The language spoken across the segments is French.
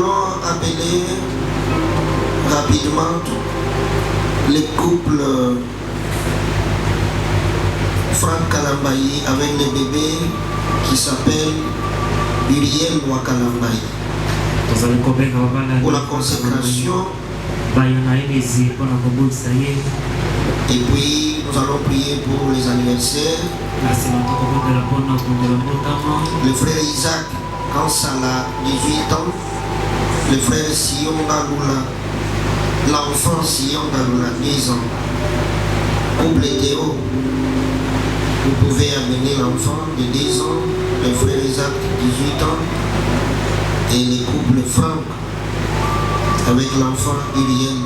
allons appeler rapidement les couples Franck Kalambayi avec le bébé qui s'appelle Uriel Wakalambayi. Pour la consécration. Et puis nous allons prier pour les anniversaires. Le frère Isaac Kansala, 18 ans. Le frère Sion Galula, l'enfant Sion Galula, 10 ans. Couple Théo, vous pouvez amener l'enfant de 10 ans, le frère Isaac, 18 ans, et le couple Franck avec l'enfant Uriel.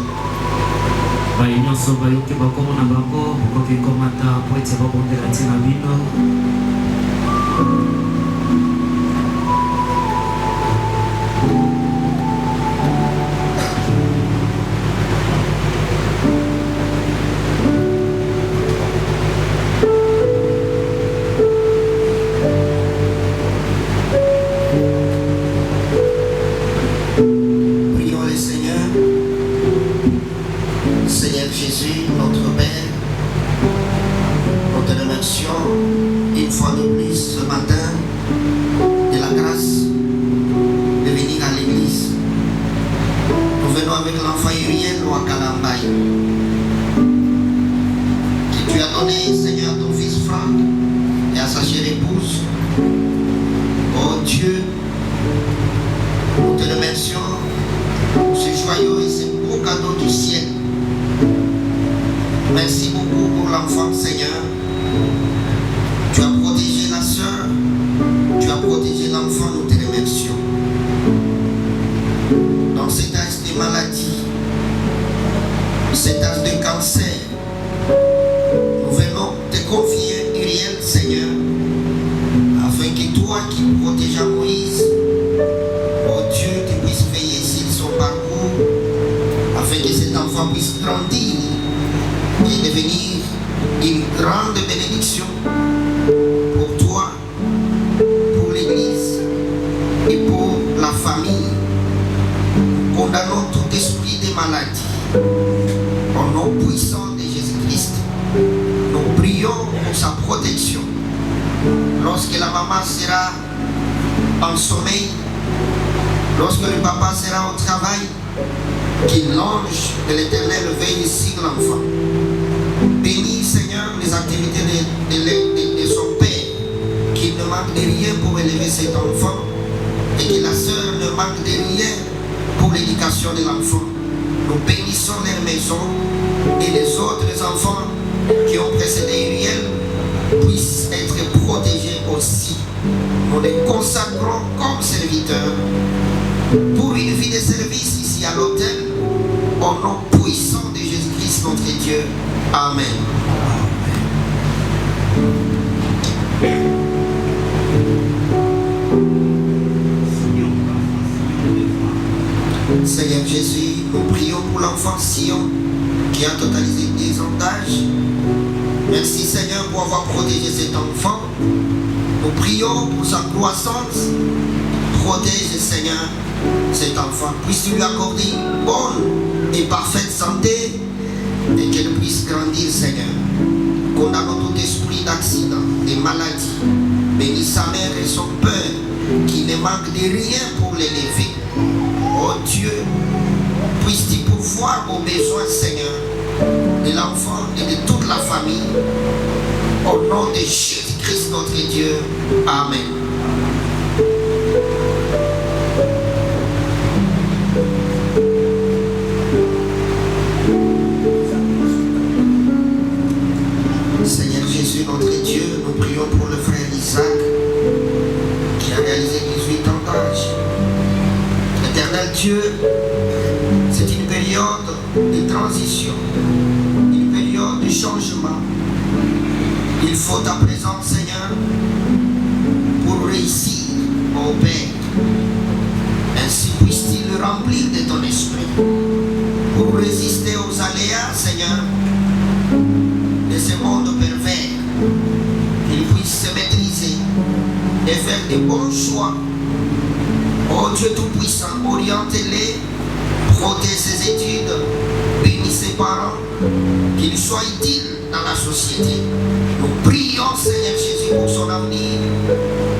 Seigneur Jésus, nous prions pour l'enfant Sion qui a totalisé 10 ans d'âge. Merci Seigneur pour avoir protégé cet enfant. Nous prions pour sa croissance. Protège Seigneur cet enfant. Puisse-tu lui accorder une bonne et parfaite santé et qu'elle puisse grandir Seigneur. Condamnons tout esprit d'accident, de maladie. Bénis sa mère et son père qui ne manque de rien pour l'élever. Oh Dieu, puisse-tu pourvoir aux besoins, Seigneur, de l'enfant et de toute la famille. Au nom de Jésus-Christ, notre Dieu. Amen. Seigneur Jésus, notre Dieu, nous prions pour le frère Isaac qui a réalisé 18 ans d'âge. Éternel Dieu, c'est une période de transition, une période de changement. Il faut ta présence, Seigneur, pour réussir au Père. Ainsi puisse-t-il le remplir de ton esprit pour résister aux aléas, Seigneur, de ce monde pervers. Qu'il puisse se maîtriser et faire de bons choix. Oh Oh Dieu Tout-Puissant, orientez-les, protège ses études, bénis ses parents, qu'ils soient utiles dans la société. Nous prions, Seigneur Jésus, pour son avenir,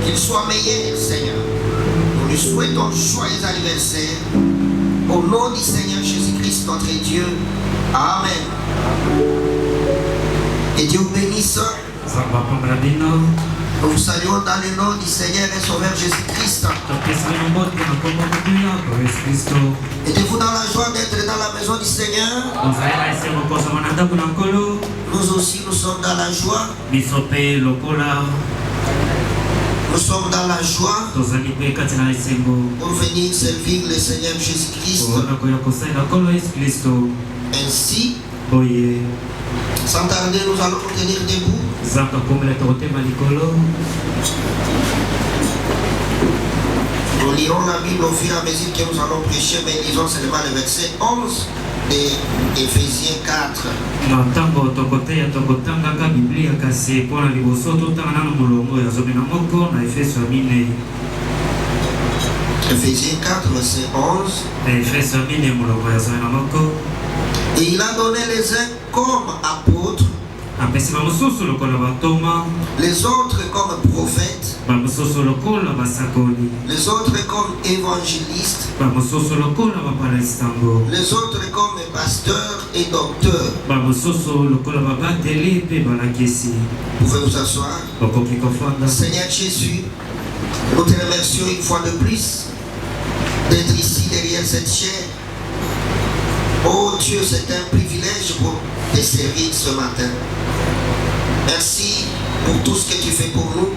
qu'il soit meilleur, Seigneur. Nous lui souhaitons joyeux anniversaire. Au nom du Seigneur Jésus-Christ, notre Dieu. Amen. Et Dieu vous bénisse. Nous vous saluons dans le nom du Seigneur et Sauveur Jésus-Christ. Êtes-vous dans la joie d'être dans la maison du Seigneur? Nous aussi, nous sommes dans la joie. Nous sommes dans la joie pour venir servir le Seigneur Jésus-Christ. Ainsi, sans tarder, nous allons nous tenir debout. Nous lirons la Bible au fur et à mesure que nous allons prêcher, mais lisons seulement le verset 11 d'Éphésiens 4. Éphésiens 4, verset 11. Et il a donné les uns comme apôtres, les autres comme prophètes, les autres comme évangélistes, les autres comme pasteurs et docteurs. Vous pouvez vous asseoir. Seigneur Jésus, nous te remercions une fois de plus d'être ici derrière cette chaire. Oh Dieu, c'est un privilège pour te servir ce matin. Merci pour tout ce que tu fais pour nous.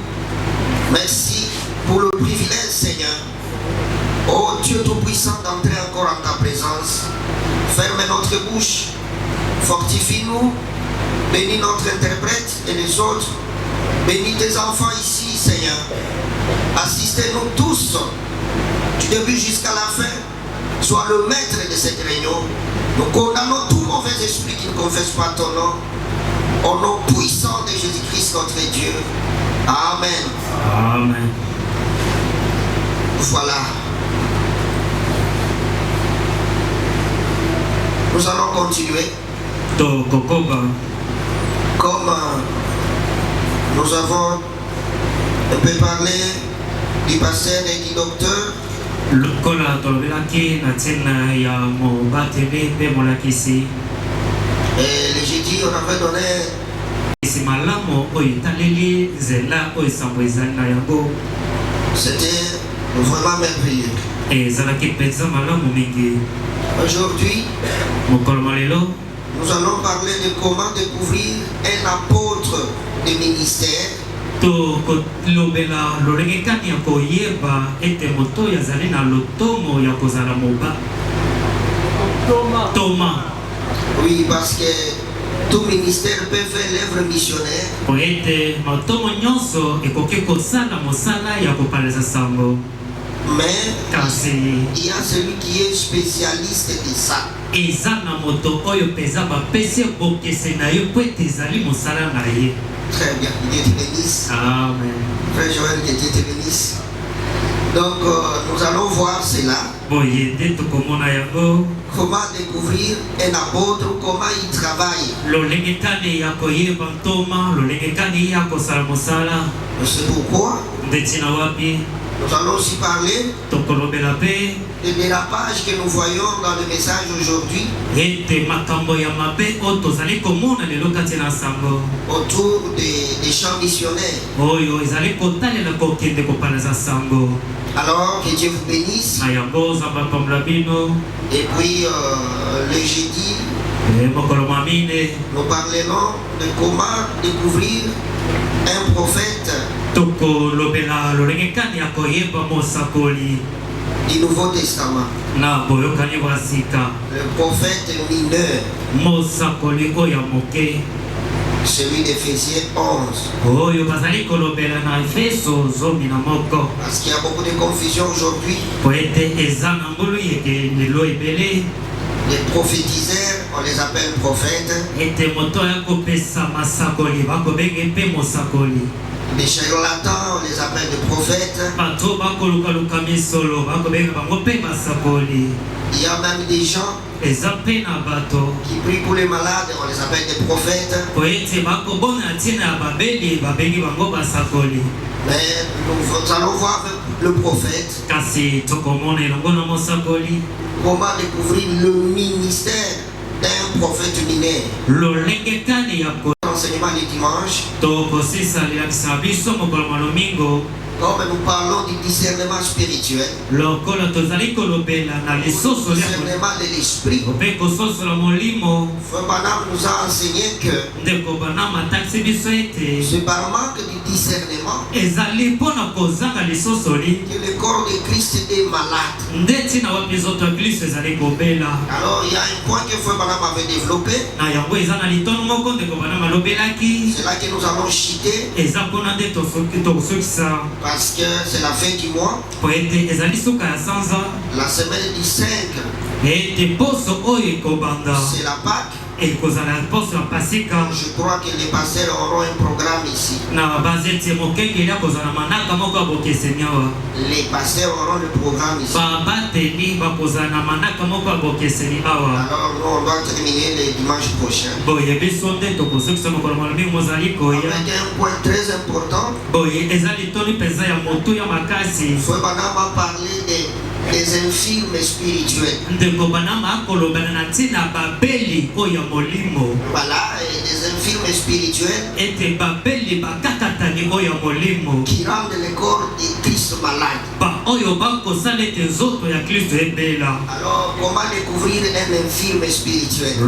Merci pour le privilège, Seigneur. Oh Dieu Tout-Puissant, d'entrer encore en ta présence. Ferme notre bouche. Fortifie-nous. Bénis notre interprète et les autres. Bénis tes enfants ici, Seigneur. Assistez-nous tous, du début jusqu'à la fin. Sois le maître de cette réunion. Nous condamnons tout mauvais esprit qui ne confesse pas ton nom. Au nom puissant de Jésus-Christ, notre Dieu. Amen. Amen. Voilà. Nous allons continuer. Comme nous avons un peu parlé du pasteur et du docteur. Et le jeudi, on avait donné c'était vraiment merveilleux. Aujourd'hui, nous allons parler de comment découvrir un apôtre de ministère. Oui, parce que tout ministère peut faire l'œuvre missionnaire. Mais il y a celui qui est spécialiste de ça. Très bien, Dieu te bénisse. Amen. Frère Joël, que Dieu te bénisse. Donc nous allons voir cela. Comment découvrir un apôtre, comment il travaille. C'est pourquoi nous allons aussi parler des dérapages que nous voyons dans le message aujourd'hui autour des champs missionnaires. Alors que Dieu vous bénisse. Et puis le jeudi, nous parlerons de comment découvrir un prophète du Nouveau Testament. Le prophète mineur, celui d'Éphésiens 11. Parce qu'il y a beaucoup de confusion aujourd'hui. Les prophétiseurs, on les appelle prophètes. Les charlatans, on les appelle des prophètes. Il y a même des gens qui prient pour les malades, on les appelle des prophètes. Mais nous allons voir le prophète. Comment découvrir le ministère d'un prophète mineur. L'enseignement du dimanche. Comme nous parlons du discernement spirituel, discernement de l'esprit, Frère Branham nous a enseigné que c'est par manque du discernement que le corps de Christ est malade. Alors il y a un point que Frère Branham avait développé, c'est là que nous allons chuter. Parce que c'est la fin du mois. La semaine du 5, c'est la Pâque. Je crois que les pasteurs auront un programme ici. Les pasteurs auront le programme ici. Alors nous on doit terminer le dimanche prochain avec un point très important. Frère Branham a parlé des infirmes spirituels. Voilà, et des infirmes spirituels qui rendent le corps de Christ malade. Alors, comment découvrir un infirme spirituel?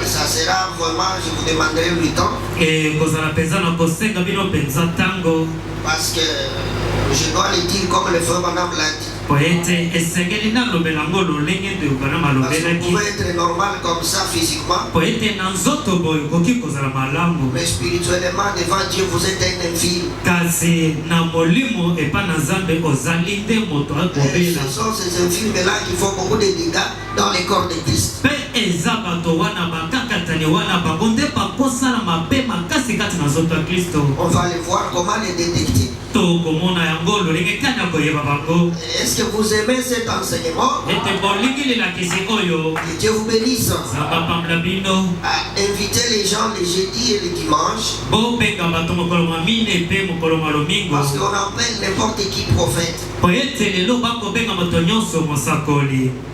Ça sera vraiment, je vous demanderai le temps. Parce que je dois le dire comme le frère Branham l'a dit. Parce que vous pouvez être normal comme ça physiquement, mais spirituellement devant Dieu vous êtes un infirme. Et ce sont ces infirmes-là qui font beaucoup de dégâts dans les corps de Christ. On va les voir comment les détecter. Est-ce que vous aimez cet enseignement? Que Dieu vous bénisse. Invitez les gens les jeudis et les dimanches. Parce qu'on appelle n'importe qui prophète.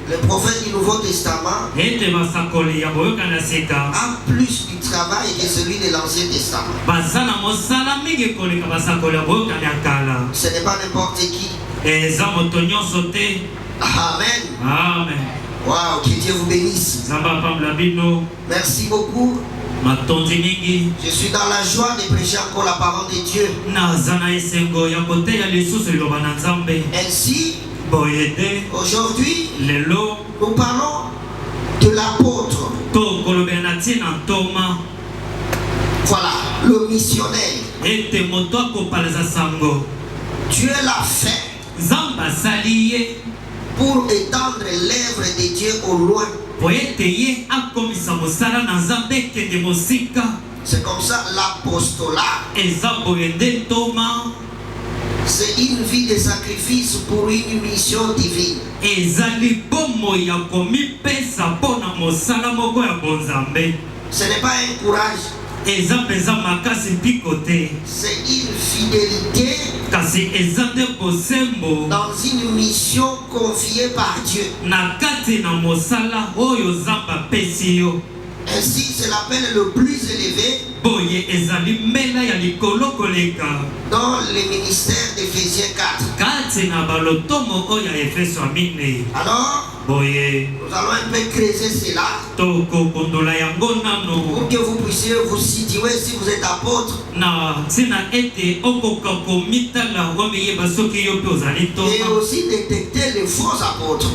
Le prophète du Nouveau Testament a plus du travail que celui de l'Ancien Testament. Ce n'est pas n'importe qui. Amen. Amen. Waouh, que Dieu vous bénisse. Merci beaucoup. Je suis dans la joie de prêcher encore la parole de Dieu. Ainsi, aujourd'hui, nous parlons de l'apôtre. Voilà, le missionnaire. Dieu l'a fait pour étendre l'œuvre de Dieu au loin. C'est comme ça l'apostolat. C'est une vie de sacrifice pour une mission divine. Ce n'est pas un courage. C'est une fidélité dans une mission confiée par Dieu. Ainsi, c'est l'appel le plus élevé dans le ministère d'Éphésiens 4. Alors, nous allons un peu creuser cela pour que vous puissiez vous situer si vous êtes apôtre. Et aussi détecter les faux apôtres.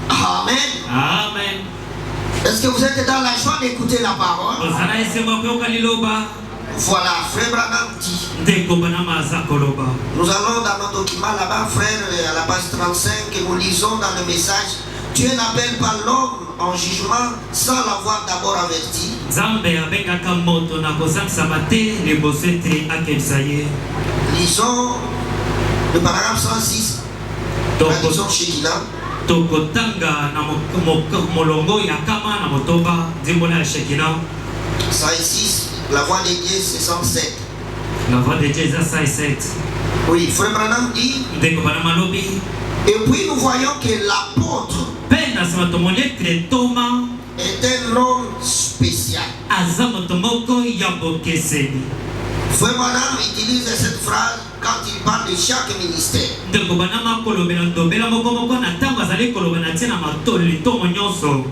Amen. Amen. Est-ce que vous êtes dans la joie d'écouter la parole? Voilà, frère Branham dit. Nous allons dans notre document là-bas, frère, à la page 35, que nous lisons dans le message. Dieu n'appelle pas l'homme en jugement sans l'avoir d'abord averti. Lisons le paragraphe 106. Traduction Shekina. Ça ici, la voix de Dieu c'est 107. La voix de Dieu c'est 107. Oui, Frère Branham dit. Et puis nous voyons que l'apôtre est un homme spécial. Frère Branham utilise cette phrase quand il parle de chaque ministère.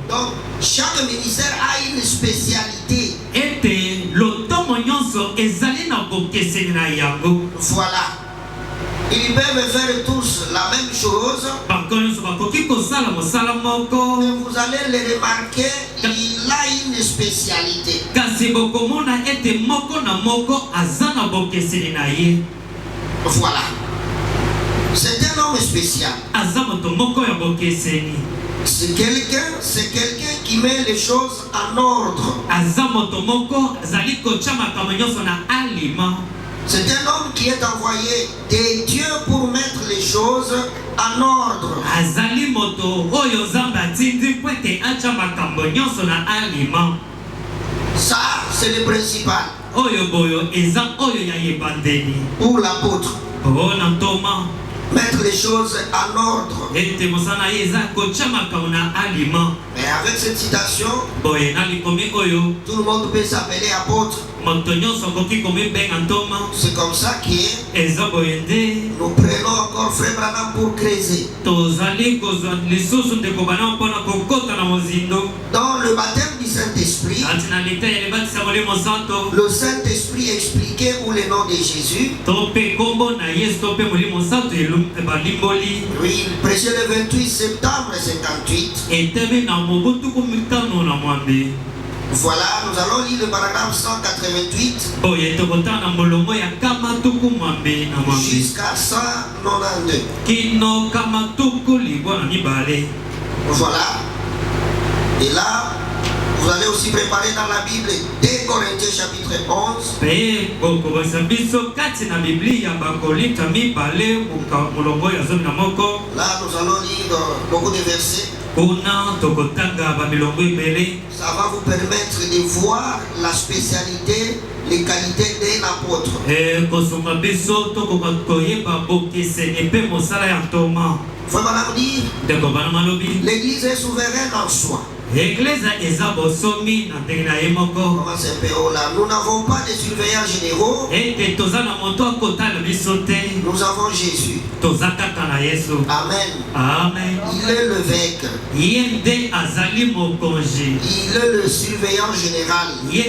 Donc chaque ministère a une spécialité. Voilà. Ils peuvent faire tous la même chose. Mais vous allez le remarquer, il a une spécialité. Voilà. C'est un homme spécial. C'est quelqu'un qui met les choses en ordre. C'est un homme qui est envoyé de Dieu pour mettre les choses en ordre. Ça, c'est le principal. Pour l'apôtre. Mettre les choses en ordre. Mais avec cette citation, tout le monde peut s'appeler apôtre. C'est comme ça que nous prenons encore Frère Branham pour creuser. Dans le baptême du Saint-Esprit, le Saint-Esprit expliquait où le nom de Jésus. Oui, il prêchait le 28 septembre 58. Voilà, nous allons lire le paragraphe 188 jusqu'à 192. Voilà. Et là, vous allez aussi préparer dans la Bible 2 Corinthiens chapitre 11. Là, nous allons lire beaucoup de versets. Ça va vous permettre de voir la spécialité, les qualités d'un apôtre. Faut dire, l'Église est souveraine en soi. Nous n'avons pas de surveillants généraux. Nous avons Jésus. Amen. Amen. Il est l'évêque. Il est le surveillant général. Il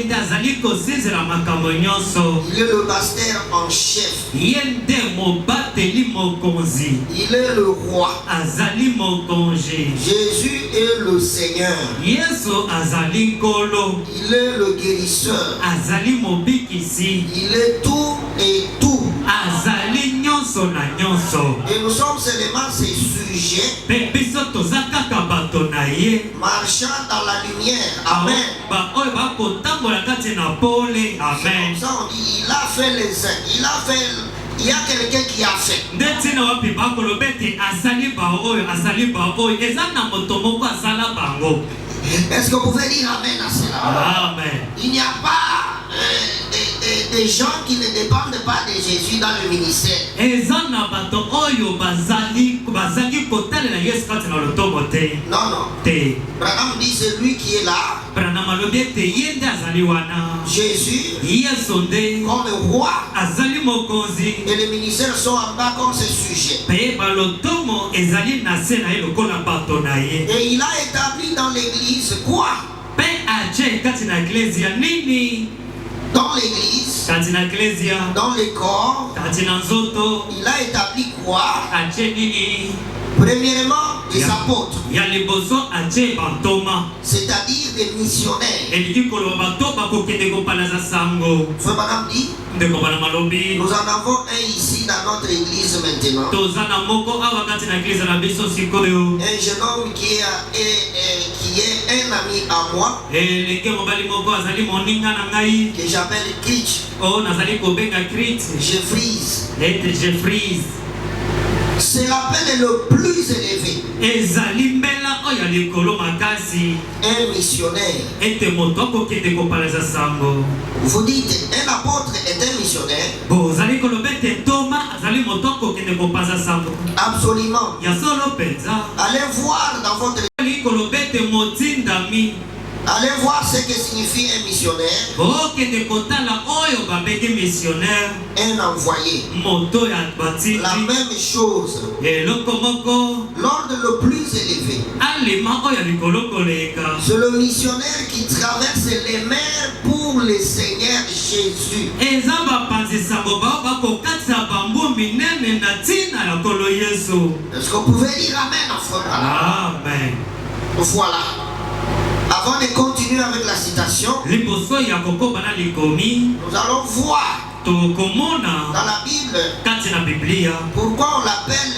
est le pasteur en chef. Il est le roi. Jésus est le Seigneur. Il est le guérisseur. Il est tout et tout. Et nous sommes seulement ses sujets, marchant dans la lumière. Amen. Amen. Ça on dit, il a fait les uns. Il y a quelqu'un qui a fait. Est-ce que vous pouvez dire amen à cela? Amen. Il n'y a pas des gens qui ne dépendent pas de Jésus dans le ministère. Non, non. Branham dit c'est lui qui est là. Jésus comme roi. Et les ministères sont en bas comme ses sujets. Et il a établi dans l'église quoi? Dans l'église, dans les corps, il a établi quoi? Premièrement, des apôtres, c'est-à-dire des missionnaires. Frère Branham dit, ndeko bana malobi Nous en avons un ici dans notre église maintenant. tozana moko awa kati na eglize na biso sikoyo Un jeune homme qui est un ami à moi, elenge mobali moko azali moninga na ngai que j'appelle Kitch, oyo nazali kobenga Crit Jeffries. ete Jeffries. C'est l'appel le plus élevé. ezali mbela oyo ya likolo makasi Un missionnaire. ete moto akokende kopaleza sango. Vous dites, un apôtre est un missionnaire? bozali koloba ete ntoma azali moto akokende kopaza sango Absolument. ya solo mpenza. Allez voir dans votre... ali koloba ete motindami Allez voir ce que signifie un missionnaire. okende kotala oyo babenge missionnaire Un envoyé. moto ya La batindi même chose. eloko moko L'ordre le plus élevé. alima oyo ya likolo koleka. C'est le missionnaire qui traverse les mers pour le Seigneur Jésus. eza bapanzi sango bao bakokatisa bambu minene na ntina ya kolo yesu. Est-ce que vous pouvez dire Amen en frère? amen. Voilà. Avant de continuer avec la citation, liboso ya kokoba na likomi nous allons voir tokomona dans la Bible kati na biblia pourquoi on l'appelle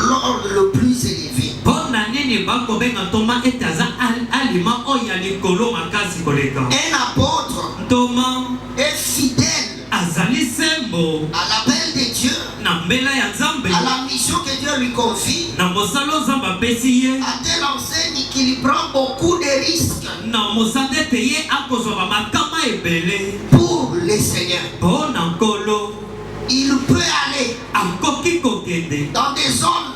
l'ordre le plus élevé. mpona nini bakobenga ntoma ete aza alima oyo ya likolo makasi koleka. Un apôtre ntoma est fidèle azali sembo à l'appel de Dieu, na mbela ya nzambe à la mission que Dieu lui confie, na mosala nzambe apesi ye à telle enseigne qu'il prend beaucoup de risques na mosala ete ye akozwa bamakama ebele pour le Seigneur. mpo na nkolo. Il peut aller akoki kokende dans des zones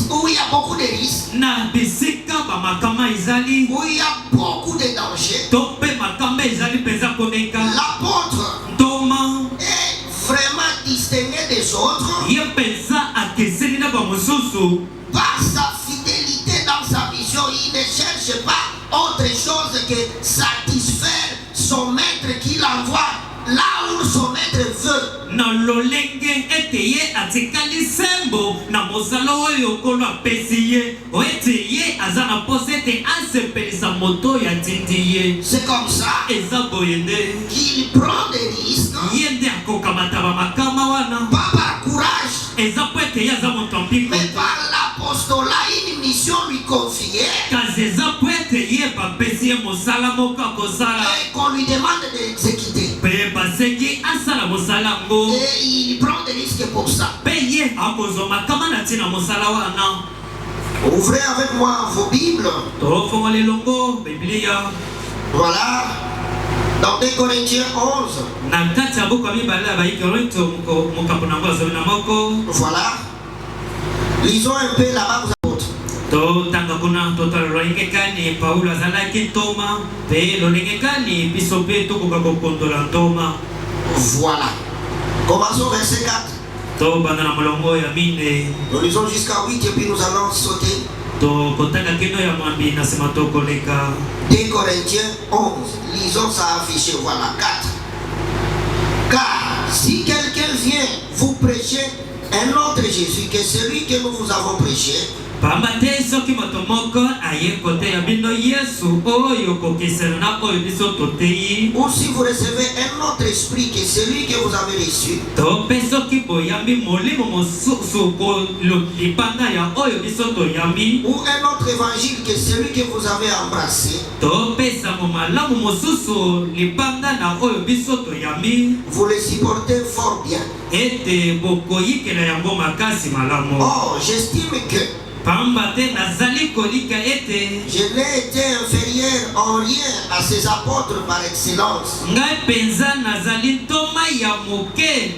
où il y a beaucoup de risques, na bisika bamakama ezali où il y a beaucoup de dangers. to mpe makama ezali mpenza koleka. L'apôtre ntoma est vraiment distingué des autres ye mpenza akeseni na bamosusu par sa fidélité dans sa mission. Il ne cherche pas autre chose que satisfaire son maître qui l'envoie là où son maître veut. na lolenge ete ye atikali sembo na mosala oyo nkolo apesi ye o ete ye aza na posa ete asepelisa moto ya tindi ye. C'est comme ça eza boye nde qu'il prend des risques, ye nde akokamata bamakama wana. pas par courage, eza po ete ye aza moto mpiko mais par l'apostolat, une mission lui confiée kasi eza po ete ye bapesi ye mosala moko akosala et qu'on lui demande de l'exécuter. mpe basengi asala mosala ngo Et il prend des risques pour ça. mpe ye akozwa makama na ntina mosala wana. Ouvrez avec moi vos Bibles. tofongola elongo biblia Voilà. Dans 2 Corinthiens 11. na kati ya buku ya mibale ya baikorinto mokambo nango azomi na moko. Voilà. Lisons un peu là-bas vous apôtres. totanga kuna totala lolenge kani paulo azalaki ntoma mpe lolenge kani biso mpe tokoka kokondola ntoma. Voilà. Commençons verset 4. tobanda na molongo ya mine Nous lisons jusqu'à 8 et puis nous allons sauter. tokotanga kino ya mwambi na nsima tokoleka. 2 Corinthiens 11. Lisons ça affiché. Voilà. 4. Car si quelqu'un vient vous prêcher un autre Jésus que celui que nous vous avons prêché, pamba te soki moto moko aye koteya bino yesu oyo kokesana na oyo biso toteyi, ou si vous recevez un autre esprit que celui que vous avez reçu, to mpe soki boyambi molimo mosusu libanda ya oyo biso toyambi, ou un autre évangile que celui que vous avez embrassé, to mpe sango malamu mosusu libanda na oyo biso toyambi, vous le supportez fort bien. ete bokoyikela yango makasi malamu. Or, j'estime que pamba te nazali kolika ete je n'ai été inférieur en rien à ces apôtres par excellence. ngai mpenza nazali ntoma ya moke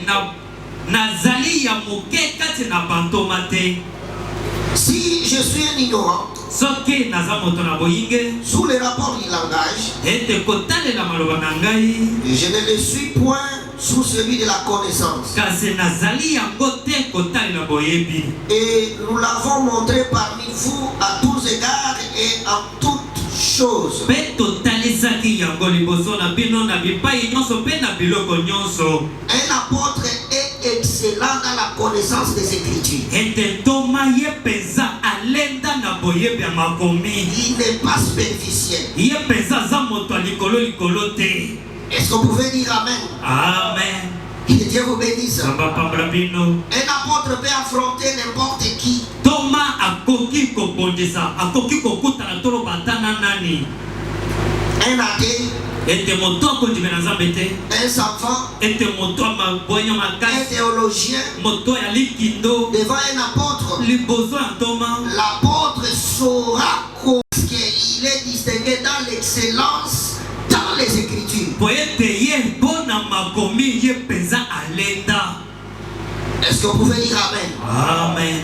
nazali ya moke kati na bantoma te. Si je suis un ignorant, soki naza moto na boyinge sous le rapport du langage, ete kotalela maloba na ngai, je ne le suis point sous celui de la connaissance. kasi nazali yango te kotalela boyebi. Et nous l'avons montré parmi vous à tous égards et en toutes choses. mpe totalisaki yango liboso na bino na bipai nyonso mpe na biloko nyonso. Un apôtre est excellent dans la connaissance des Écritures. ete ntoma ye mpenza alenda na boyebi ya makomi. Il n'est pas superficiel. ye mpenza aza moto ya likolo te. Est-ce que vous pouvez dire Amen? amen. Que Dieu vous bénisse. Samba pambla bino. Un apôtre peut affronter n'importe qui. Thomas akoki kobondesa, akoki kokutana tolo batana nani. Un athée, Ete moto akondime na Nzambe te. un savant, Ete moto amabonya un makasi. théologien, Moto ya likindo. devant un apôtre, Liboso ya Thomas. l'apôtre saura qu'il est distingué dans l'excellence dans les Écritures. Po ete ye bona makomi ye penza alenda. Est-ce que vous pouvez dire Amen? Amen.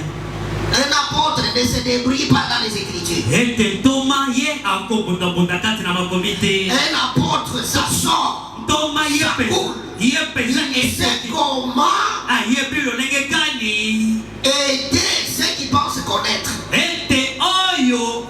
Un apôtre ne se débrouille pas dans les Écritures. Ete Thomas ye akobunda kati na makomi te. Un apôtre, ça sort. Thomas ye penza. Ye penza Il sait ete. comment Ayebi lolenge kani. aider ceux qui pensent connaître. Ete oyo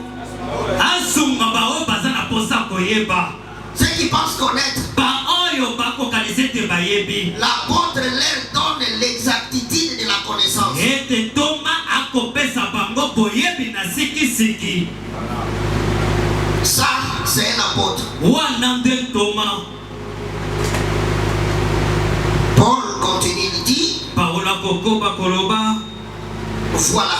asunga bao baza na posa koyeba. Ceux qui pensent connaître, Ba oyo bakokanisa ete bayebi. l'apôtre leur donne l'exactitude de la connaissance. Ete Thomas akopesa bango boyebi na sikisiki. Ça, c'est un apôtre. Wana nde Thomas. Paul continue, il dit, Parola kokoba koloba. voilà.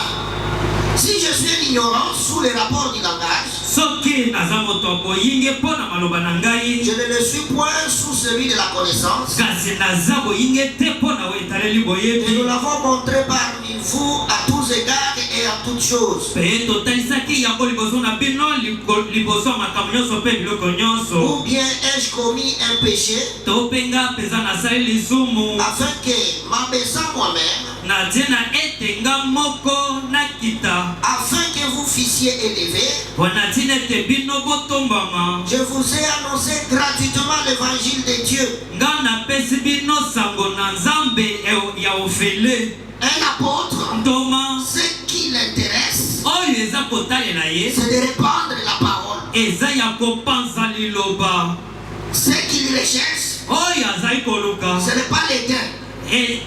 Si je suis un ignorant sous les rapports du langage, Soki naza moto akoyinge mpona maloba na ngai. je ne le suis point sous celui de la connaissance. Kasi naza boyinge te mpona wetaleli Et nous boyebi. l'avons montré parmi vous à tous égards et à toutes choses. Pe totalisaki yango liboso na bino liboso ya makambo nyonso mpe biloko nyonso. Ou bien ai-je commis un péché To mpe nga mpenza nasali lisumu. afin que, m'abaissant moi-même, Natie na ete nga moko nakita. afin que vous fussiez élevés, Po natina ete bino botombama. je vous ai annoncé gratuitement l'évangile de Dieu. Nga napesi bino sango na Nzambe ya ofele. Un apôtre, Thomas ce qui l'intéresse, oyo eza kotalela ye. c'est de répandre la parole. Eza ya kopanza liloba. Ce qu'il recherche, Oyo azali koluka. ce n'est pas les gains. E-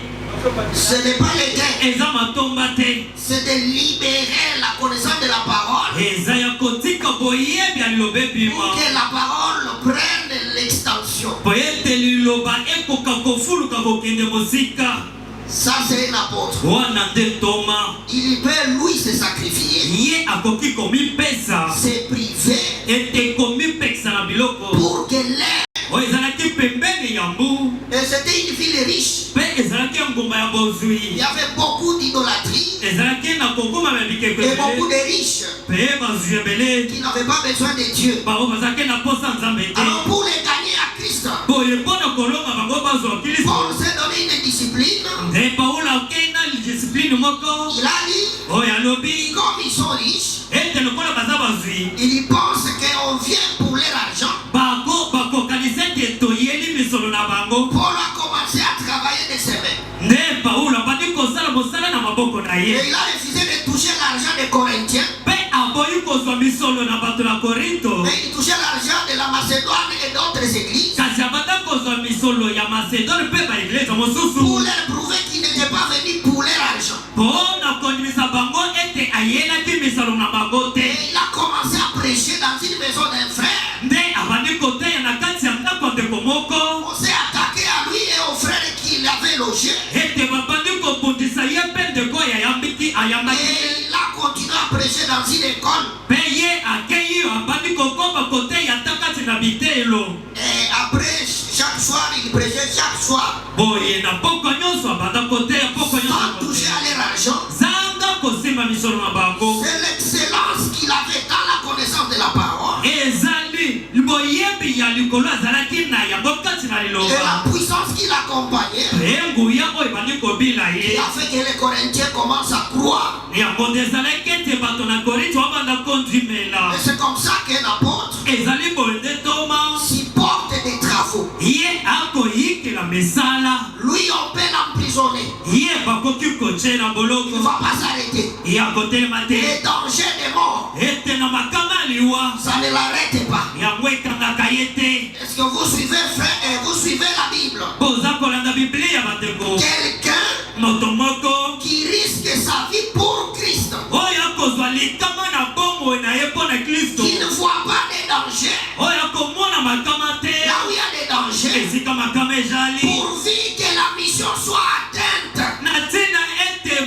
Ce n'est pas les gains. Eza matomba te. C'est de libérer la connaissance de la parole Eza ya kotika boyebi ya liloba pour ebima. que la parole prenne l'extension. Po ete liloba ekoka kofuluka kokende mosika. Ça, c'est un apôtre. Wana nde Thomas. Il peut, lui, se sacrifier, Ye akoki komipesa. se priver Ete komipekisa na biloko. pour que l'air. Oyo ezalaki pembeni ya mbu. Et c'était une ville riche. Mpe ezalaki ngumba ya Il bozwi. y avait beaucoup d'idolâtrie Ezalaki na kokoma na bikeko et beaucoup ebele. de riches Mpe bazwi ebele. qui n'avaient pas besoin de Dieu. Bango bazalaki na posa Nzambe te. Alors, pour les gagner à Christ, Boye mpona kolonga bango bazwa Kristo. Paul s'est donné une discipline. Nde Paulo akei na discipline moko. Il a dit, Oyo alobi. comme ils sont riches, Ete lokola baza bazwi. ils pensent qu'on vient pour leur argent. Bango bakokanisa ete toyeli misolo na bango. Paul a commencé à travailler de ses mains. Nde Paulo abandi kosala mosala na maboko na Et ye. il a refusé de toucher l'argent des Corinthiens. Mpe aboyi kozwa misolo na bato na Korinto. Mais il touchait l'argent de la Macédoine et d'autres églises Kasi abanda kozwa misolo ya Macedone mpe baeglise pour mosusu. leur prouver qu'ils n'étaient pas venus pour leur argent. Mpona kondimisa bango ete ayelaki misolo na bango te. Et il a commencé à prêcher dans une maison d'un frère. Nde abandi koteya na kati ya ndako ndeko moko. On s'est attaqué à lui et aux frères qui l'avaient logé. Ete babandi kobundisa ye mpe ndeko ayambaki. Et il a continué à prêcher dans une école. Mpe ye akei abandi kokoma koteya ata kati na bitelo. Et après, chaque soir, il prêchait chaque soir. Boye na poko nyonso abanda koteya poko Sans nyonso. toucher à leur argent. Zanga kosimba misolo na bango. C'est l'excellence qu'il avait dans la connaissance de la parole. Ezali boyebi ya likolo azalaki na yango kati na Et liloba. la puissance qui l'accompagnait. Mpe nguya oyo ebandi kobila Il ye. a fait que les Corinthiens commencent à croire. Yango nde ezalaki ete bato na Korinto babanda kondimela. Et c'est comme ça qu'un apôtre Ezali boye nde Thomas. supporte des travaux. Ye akoyikela misala. Lui, on peut l'emprisonner. Ye bakoki kotie na Il ne boloko. va pas s'arrêter. Ye akotelema te. Les dangers des morts, Ete na makama liwa. ça ne l'arrête pas. Yango ekangaka ye te. Est-ce que vous suivez, frère, et vous suivez la Bible? Boza kolanda biblia bandeko. Quelqu'un Moto moko. qui risque sa vie pour Christ, Oyo akozwa likama na bongo na ye mpo na Kristo. qui ne voit pas des dangers. Oyo akomona makama te. Là où il y a des dangers, Esika makama ezali. pourvu que la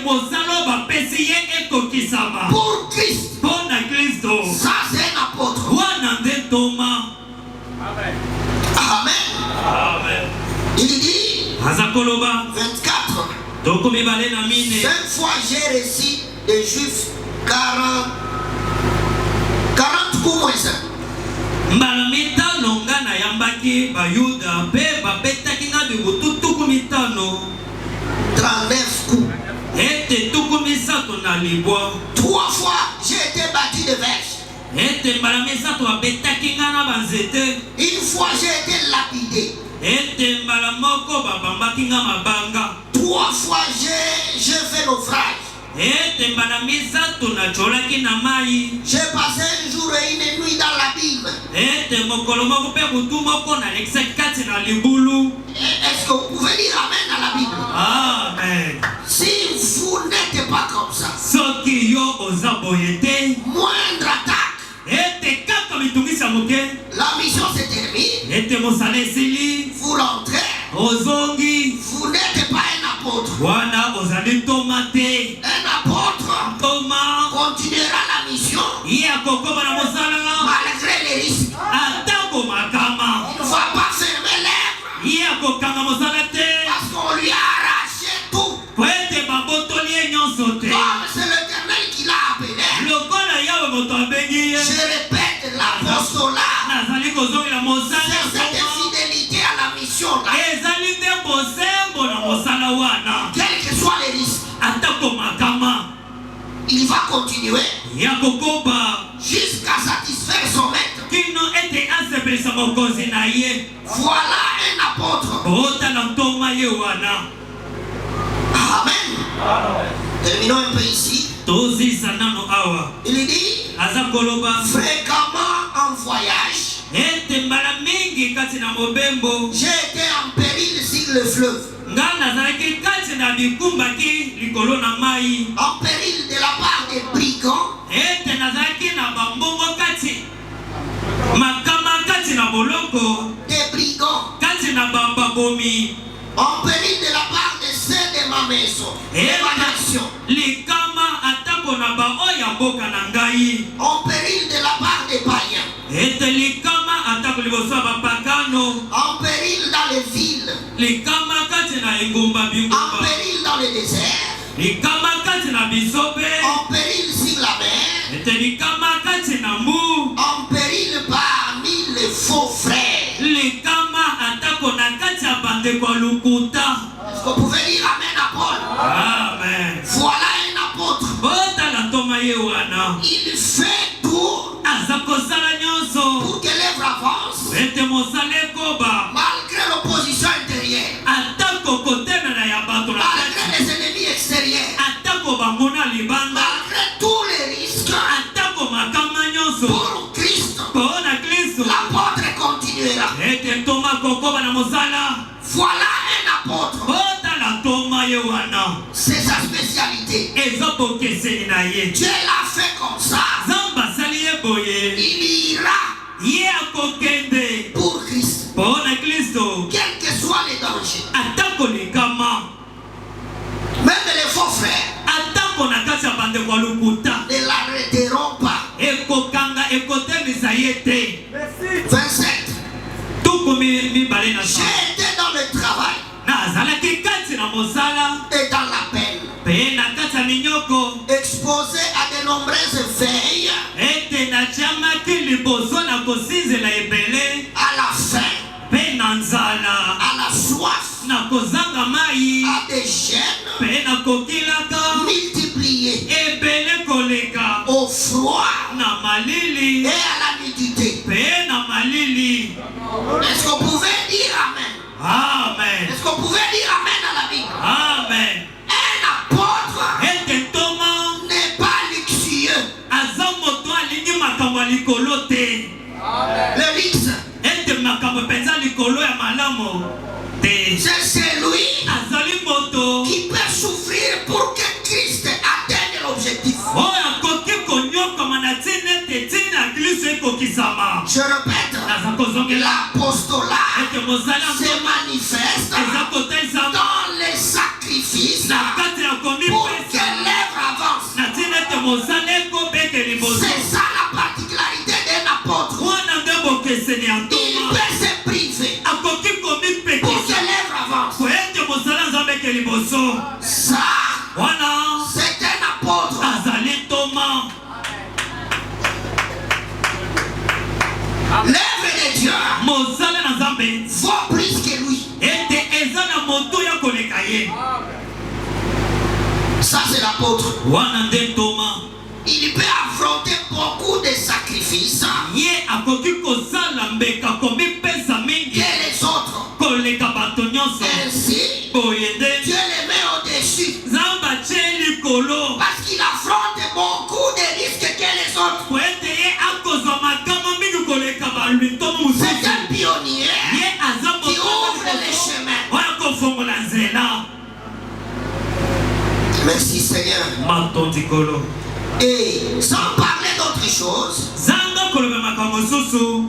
mosalo bapesi ye ekokisama Pour Christ. mpona Kristo. Ça, c'est un apôtre. Wana nde Toma. Amen. Amen. Il dit, aza koloba 24. toko mibale na mine. 5 fois j'ai reçu des Juifs 40 coups moins 1. mbala mitano nga nayambaki bayuda mpe babetaki nga bibutu tuku mitano 39 coups. ete tuku misato na libwa. 3 fois j'ai été battu de verge. ete mbala misato babetaki nga na banzete. 1 fois j'ai été lapidé. ete mbala moko babambaki nga mabanga. 3 fois j'ai fait naufrage. ete mbala misato nacolaki na mai. J'ai passé un jour et une nuit dans l'abîme. ete mokolo moko mpe butu moko nalekisaki kati na libulu. Est-ce que vous pouvez dire amen à la Bible? Amen. Si vous n'êtes pas comme ça, soki yo oza boye te moindre attaque, ete kaka mitungisa moke la mission se termine, ete mosala esili vous rentrez, ozongi vous n'êtes pas un apôtre. wana ozali ntoma te. Un apôtre ntoma continuera la mission ye akokoma na mosala malgré les risques. atako makama. Il ne va pas fermer l'œuvre ye akokanga mosala te parce qu'on lui a arraché tout. po ete babotoli ye nyonso te. Comme c'est l'Éternel qui l'a appelé. lokola yawe moto abengi ye Je répète, l'apostolat, nazali kozongela mosala c'est cette ntoma. fidélité à la mission là. ezali nde bosembo na mosala wana Quels que soient les risques, atako makama. il va continuer ya kokoba jusqu'à satisfaire son maître. kino ete asepelisa mokonzi na ye. Voilà un apôtre. otala ntoma ye wana. Amen. Terminons un peu ici. tozisa nano awa Il dit, aza koloba fréquemment en voyage, ete mbala mingi kati na mobembo j'ai été en péril sur le fleuve, nga nazalaki kati na bikumbaki likolo na mai. en péril de la part des brigands, ete nazalaki na bambongo kati makama kati na boloko des brigands, kati na babomi. en péril de la part de ceux de ma maison, de ma nation, likama atako na baoya mboka na ngai. en péril de la part des païens, ete likama atako liboso ya bapagano. en péril dans les villes, likama kati na engumba en bingumba. péril dans les déserts, likama kati na bisobe. en péril sur la mer, ete likama kati na mbu. en péril parmi les faux frères. likama atako na kati ya bandeko ya lokuta. Est-ce que vous pouvez dire amen à Paul? Amen. Voilà un apôtre. otala ntoma ye wana Il fait tout aza kosala nyonso pour que l'œuvre avance ete mosala ekoba malgré l'opposition intérieure, atako kotemela ya bato na malgré kati. les ennemis extérieurs, atako bamona libanda. malgré tous les risques. atako makama nyonso Pour Christ, mpona Kristo l'apôtre continuera. ete ntoma kokoba na mosala. Voilà un apôtre. otala ntoma ye wana C'est sa spécialité. eza bokeseni na ye. Dieu l'a fait comme ça. nzambe asali ye boye Il ira ye akokende pour Christ, mpona Kristo quels que soient les dangers. atako likama. Même les faux frères atako na kati ya bandeko ya lokuta ne l'arrêteront pas. ekokanga ekotemisa ye te. 27. tuku mibale na J'ai sa été dans le travail nazalaki kati na mosala et dans la peine, mpe na kati ya minyoko exposé à de nombreuses veilles, ete natiamaki liboso na kosinzela ebele à la faim, mpe na nzala à la soif, na kozanga mai à des gènes mpe na kokilaka multipliés, ebele koleka au froid na malili et à la nudité. mpe na malili. Est-ce que vous pouvez dire amen? Amen. Est-ce que vous pouvez dire amen à la Bible? Amen. Un apôtre ete ntoma n'est pas luxueux. aza moto alingi makambo ya likolo te. Le luxe, ete makambo mpenza likolo ya malamu te. c'est celui azali moto qui peut souffrir pour que Christ atteigne l'objectif. oyo akoki konyokama na ntina ete ntina ya Kristo ekokisama. Je répète, naza kozongela l'apostolat ete mosala se manifeste eza kotalisa dans les sacrifices na pour que l'œuvre avance. C'est ça la particularité d'un apôtre. Il peut se priver pour que l'œuvre avance. Ça, c'est un apôtre. L'œuvre de Dieu vaut plus que lui. Ça, c'est l'apôtre. Il peut affronter beaucoup de sacrifices que les autres. Ainsi, Dieu les met au-dessus. Parce qu'il affronte beaucoup de risques que les autres. C'est un pionnier qui ouvre les chemins. Merci Seigneur. Et sans parler d'autre chose,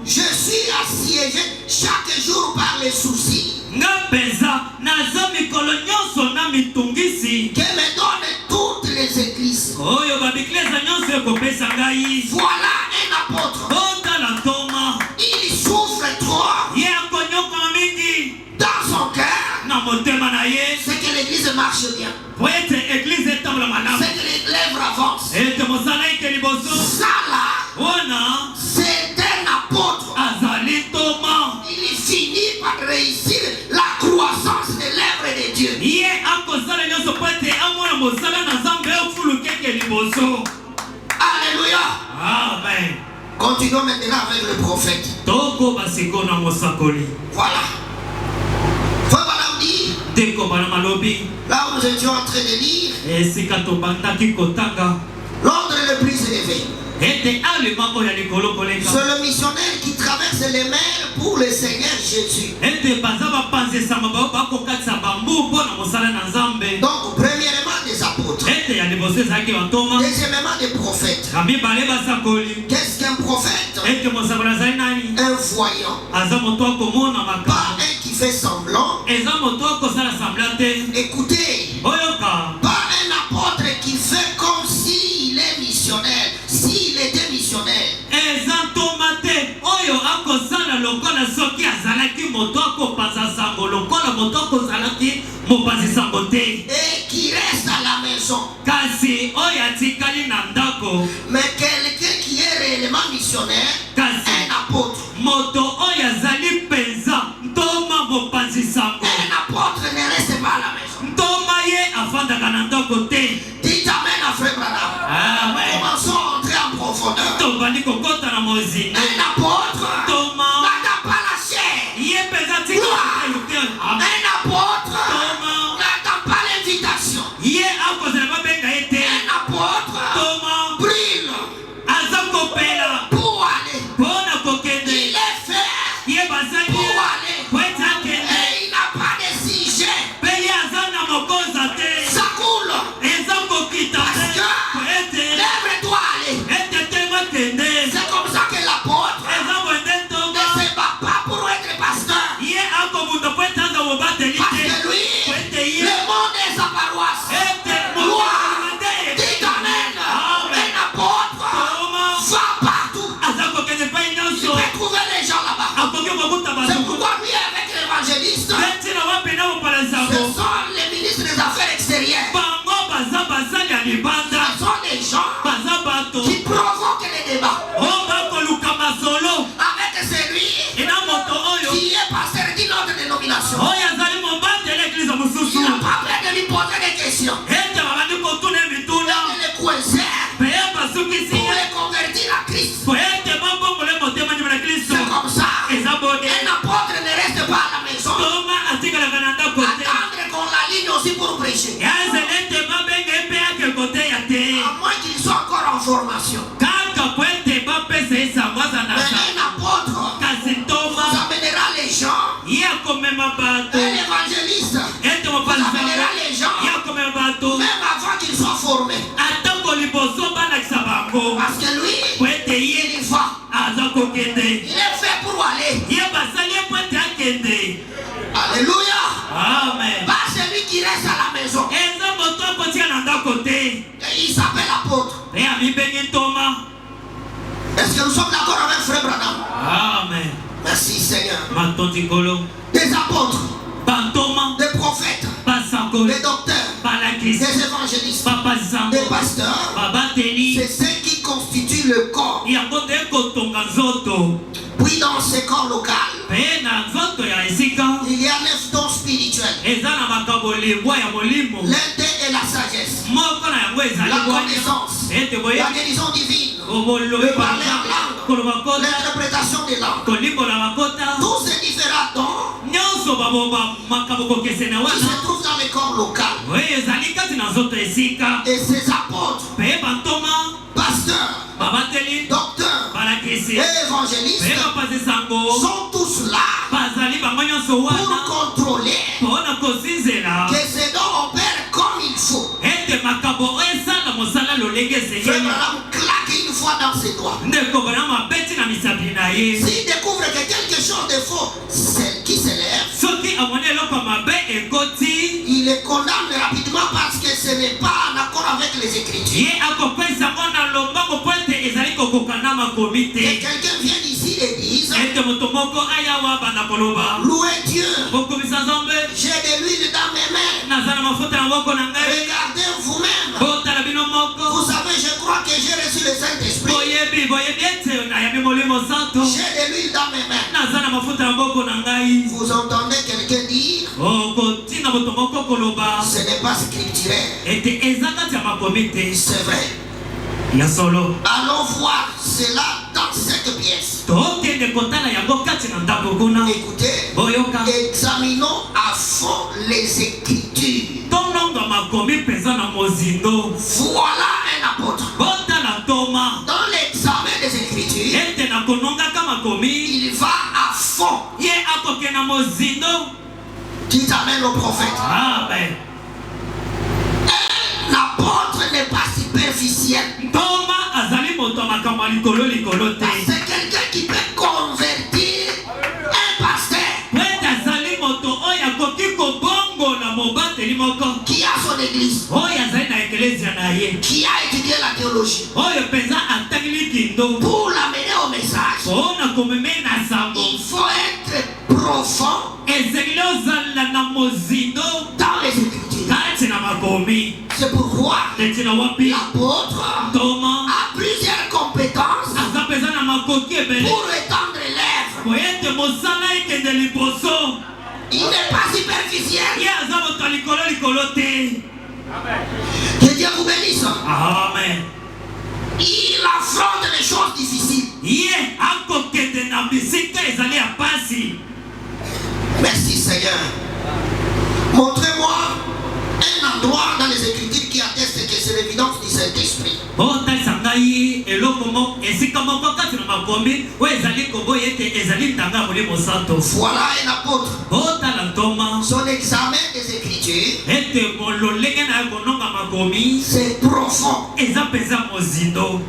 je suis assiégé chaque jour par les soucis que me donnent toutes les églises. Voilà un apôtre. Il souffre trop dans son cœur. C'est que l'église marche bien. C'est que l'œuvre avance. Ça là, c'est un apôtre. Il finit par réussir la croissance de l'œuvre de Dieu. Alléluia. Amen. Continuons maintenant avec le prophète. Voilà. Là où nous étions en train de lire, l'ordre le plus élevé. C'est le missionnaire qui traverse les mers pour le Seigneur Jésus. Donc, premièrement, des apôtres. Deuxièmement, des prophètes. Qu'est-ce qu'un prophète? Un voyant. Pas un qui fait semblant. Écoutez, pas un apôtre qui fait comme s'il est missionnaire. S'il était missionnaire. Et qui reste à la maison. Mais quelqu'un qui est réellement missionnaire, un apôtre. Un apôtre ne reste pas à la maison. Dites amen à frère Branham. Commençons à entrer en profondeur. Un apôtre n'attend pas la chair. Gloire. Un apôtre n'attend pas l'invitation. Un apôtre brûle pour aller. Il est fait pour aller. Et il n'a pas de sujet. Ça coule. Parce que l'œuvre doit aller. C'est comme ça que l'apôtre ne se bat pas pour être pasteur. Parce que lui, le monde est sa paroisse. Gloire. Dites amen. Un apôtre va partout. Il peut trouver les gens là-bas. C'est pourquoi lui, avec l'évangéliste, ce sont les ministres des Affaires extérieures. Ce sont des gens qui provoquent les débats. Avec celui qui est pasteur d'une autre dénomination. Il n'a pas besoin de lui poser des questions. Il les coincer pour les convertir à Christ. C'est comme ça. Un apôtre ne reste pas à la maison. Attendre qu'on l'aligne aussi pour prêcher. À moins qu'il soit encore en formation. Mais un apôtre vous amènera les gens. Un évangéliste vous amènera les gens. Même avant qu'ils soient formés. Parce que lui, il va. Il est fait pour aller. Alléluia. Amen. Pas celui qui reste à la maison. apôtres. Est-ce que nous sommes d'accord avec Frère Branham? Amen. Merci Seigneur. Matontikolo. Des apôtres, Bantoma. des prophètes, Basako. des docteurs, Balakis. des évangélistes, Papa Zambo. des pasteurs. Babateli. C'est ce qui constitue le corps. Yango kotonga nzoto. Puis dans ce corps local, Pe na nzoto ya esika. il y a 9 dons spirituels. Eza na makambo lengwa ya molimo. L'un est la sagesse, Moko na yango ezali la bwana. connaissance, Ete boye. la guérison divine, Obolobi le parler en langue, koloba kota. l'interprétation des langues. Kolimbola makota. Tous ces différents dons Nyonso baboba makambo kokesena qui wana. se trouvent dans le corps local. Oui, ezali kati na nzoto esika. Et ces apôtres, Pe bantoma. pasteurs, Babateli. docteurs Balakisi. et évangélistes Pe bapase sango. sont tous là Bazali bango nyonso wana. pour contrôler Mpona kozinzela. que ces dons opèrent comme il faut. Ete makambo esala mosala lolenge Frère esengeli. Branham claque une fois dans ses doigts. Ndeko bana mabeti na misapi na ye. S'il découvre que quelque chose de faux, celle qui s'élève, Soki amoni eloko mabe ekoti. il les condamne rapidement parce que ce n'est pas en accord avec les Écritures. Ye akokwesa mwana lombango po ete ezali kokokana makomi Que te. quelqu'un vienne ici et dise, Ete moto moko ayawa banda koloba. louez Dieu, Bokomisa nzambe. j'ai de l'huile dans mes mains. Naza na mafuta na moko na ngai. Regardez vous-même. Botala bino Vous moko. savez, je crois que j'ai reçu le Saint-Esprit. Boyebi ete nayambi molimo santo. J'ai de l'huile dans mes mains. Naza na mafuta na moko na ngai. Vous entendez quelqu'un dire, Okotina moto moko koloba. ce n'est pas scripturaire. Ete eza kati ya makomi te. C'est vrai. Ya solo. Allons voir cela dans cette pièce. Tokende kotala yango kati na ndako kuna. Écoutez, Boyoka. examinons à fond les Écritures. Tononga makomi peza na mozindo. Voilà un apôtre. Botala Toma. Dans l'examen des Écritures, Ete na konongaka makomi. il va à fond. Ye akoke na mozindo. Dites amen au prophète. Amen. Un apôtre n'est pas superficiel. Toma azali moto makambo likolo likolo te. C'est quelqu'un qui peut convertir un pasteur Wete azali moto oyo akoki kobongo na mobateli moko. qui a son église, Oyo azali na eklezia na ye. qui a étudié la théologie. Oyo penza atangili kindo. Pour l'amener au message, Mpona komeme na sango. il faut être profond Ezeli ozala na mozindo. dans les Écritures. Kati na makomi. C'est pourquoi Neti na wapi. l'apôtre Toma a plusieurs compétences aza penza na makoki ebele. pour étendre l'œuvre. Po ete mosala ekende liboso. Il n'est pas superficiel. Ye aza moto ya likolo likolo te. Que Dieu vous bénisse. Amen. Il affronte les choses difficiles. Ye akokende na bisika ezali ya pasi. Merci Seigneur. Montrez-moi un endroit dans les Écritures qui atteste que c'est l'évidence du Saint-Esprit. Botalisa ngai eloko moko esika moko kati na makomi oyo ezali koboya ete ezali ntanga ya molimo santo. Voilà un apôtre. Botala Toma Son examen des Écritures, ete lolenge na ye kononga makomi c'est profond. eza mpenza mozindo.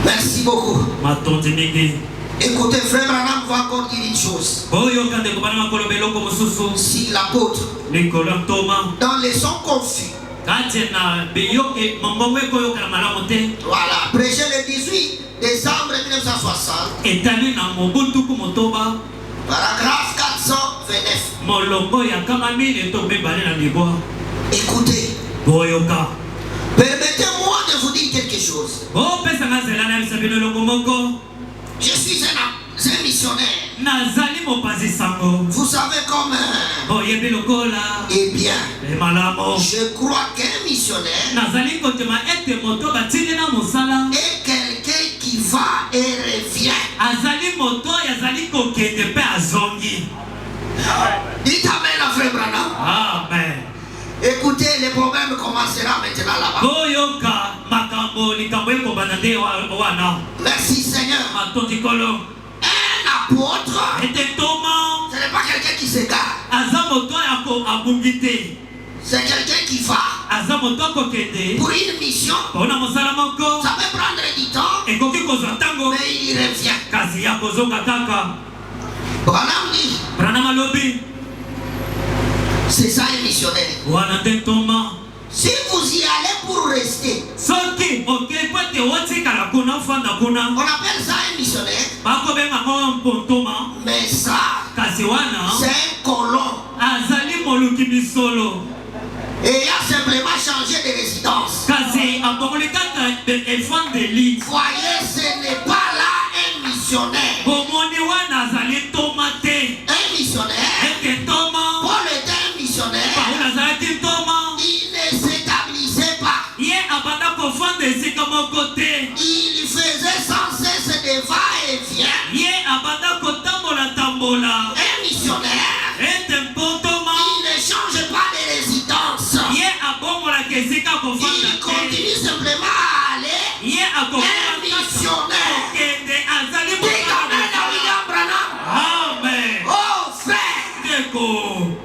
Merci beaucoup. Matondi mingi. Écoutez, frère Branham va encore dire une chose. Boyoka ndeko bana makoloba eloko mosusu Si l'apôtre, likolo ya Toma dans les sons confus, kati na biyoke mongongo ekoyokana malamu te. voilà, prêché le 18 décembre 1960, Etali na mobuntuku motoba paragraphe 429. molongo ya kama mine to mibale na libwa. Écoutez, Boyoka. permettez-moi de vous dire quelque chose. Bopesanga nzela na bisa bino eloko moko. Je suis un missionnaire. Nazali mopanzi sango. Vous savez comme... Boyebi lokola. Eh bien, Malamo. je crois qu'un missionnaire Nazali kotema ete moto batindi na mosala. est quelqu'un qui va et revient. Azali moto yazali kokende pe azongi. Dites amen à frère Branham. Amen. Écoutez, les problèmes commenceront maintenant là-bas. Boyoka makambo likambo ekobanda nde wana. Merci Seigneur. Matondi kolo. Un apôtre, Ete Toma. ce n'est pas quelqu'un qui s'égare. Aza moto yako abungi te. C'est quelqu'un qui va Aza moto akokende. pour une mission. Mpona mosala moko. Ça peut prendre du temps, Ekoki kozwa ntango. mais il revient. Kasi ya kozonga kaka. Branham dit, Branham alobi. c'est ça un missionnaire. Wana nde Toma. Si vous y allez pour rester, Soki wotikala kuna ufanda kuna. On appelle ça un missionnaire. Bakobenga ngo mpontoma. Mais ça, Kasi wana c'est un colon. azali moluki bisolo. Et il a simplement changé de résidence. Kasi abongoli kaka efandeli. Voyez, ce n'est pas là un missionnaire. Bomoni wana azali tomate. Un missionnaire, Ete toma. Paul était un missionnaire. Paul azalaki toma. Il ne s'établissait pas. Ye abanda kofanda esika moko te. Il faisait sans cesse des va-et-vient. Ye abanda kotambola. Un missionnaire, Ete mpotoma. il ne change pas de résidence. Ye abongola kesika kofanda Il te. continue simplement à aller. Ye Un missionnaire. okende azali Dis amen à William Branham. Amen. Oh frère, Deko.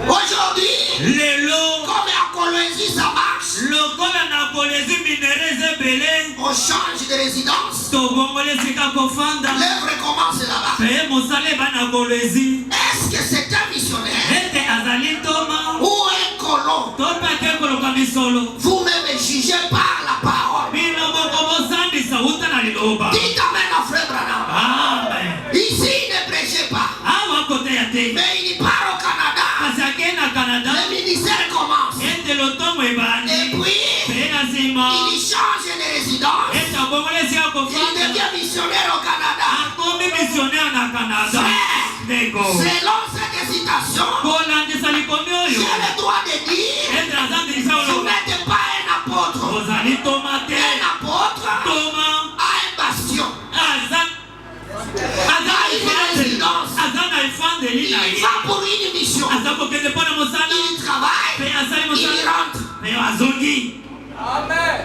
aujourd'hui, Lelo. comme à Colombie ça marche, Lokola na kolezi minereze belé. on change de résidence. Tobongole sika kofanda. L'œuvre commence là-bas. Peye mosale bana kolezi. Est-ce que c'est un missionnaire Ete azali toma. ou un colon? Topake koloka misolo. Vous-même jugez par la parole. Bino moko bosandisa uta na liloba. Dites amen à frère Branham. Amen. Ici, il ne prêchait pas, Awa kote ya te. mais il part au Canada. Kasi ake na Canada. Le ministère commence. Ete lotomo Et ebandi. puis, Peye na nsima. il change de résidence. Ete abongole sika Il kofanda. devient missionnaire au Canada. Akomi missionnaire na Canada. Frère, Deko. selon cette citation, Kolandisa likomi j'ai oyo. le droit de dire, Ete azandisa vous oloba. n'êtes pas un apôtre. Ozali toma te. Un apôtre Toma. a un bastion. Aza na efandeli na Il ye. va pour une mission. Aza kokende mpona mosala. Il travaille, Pe asali il mosala. rentre. Pe azongi.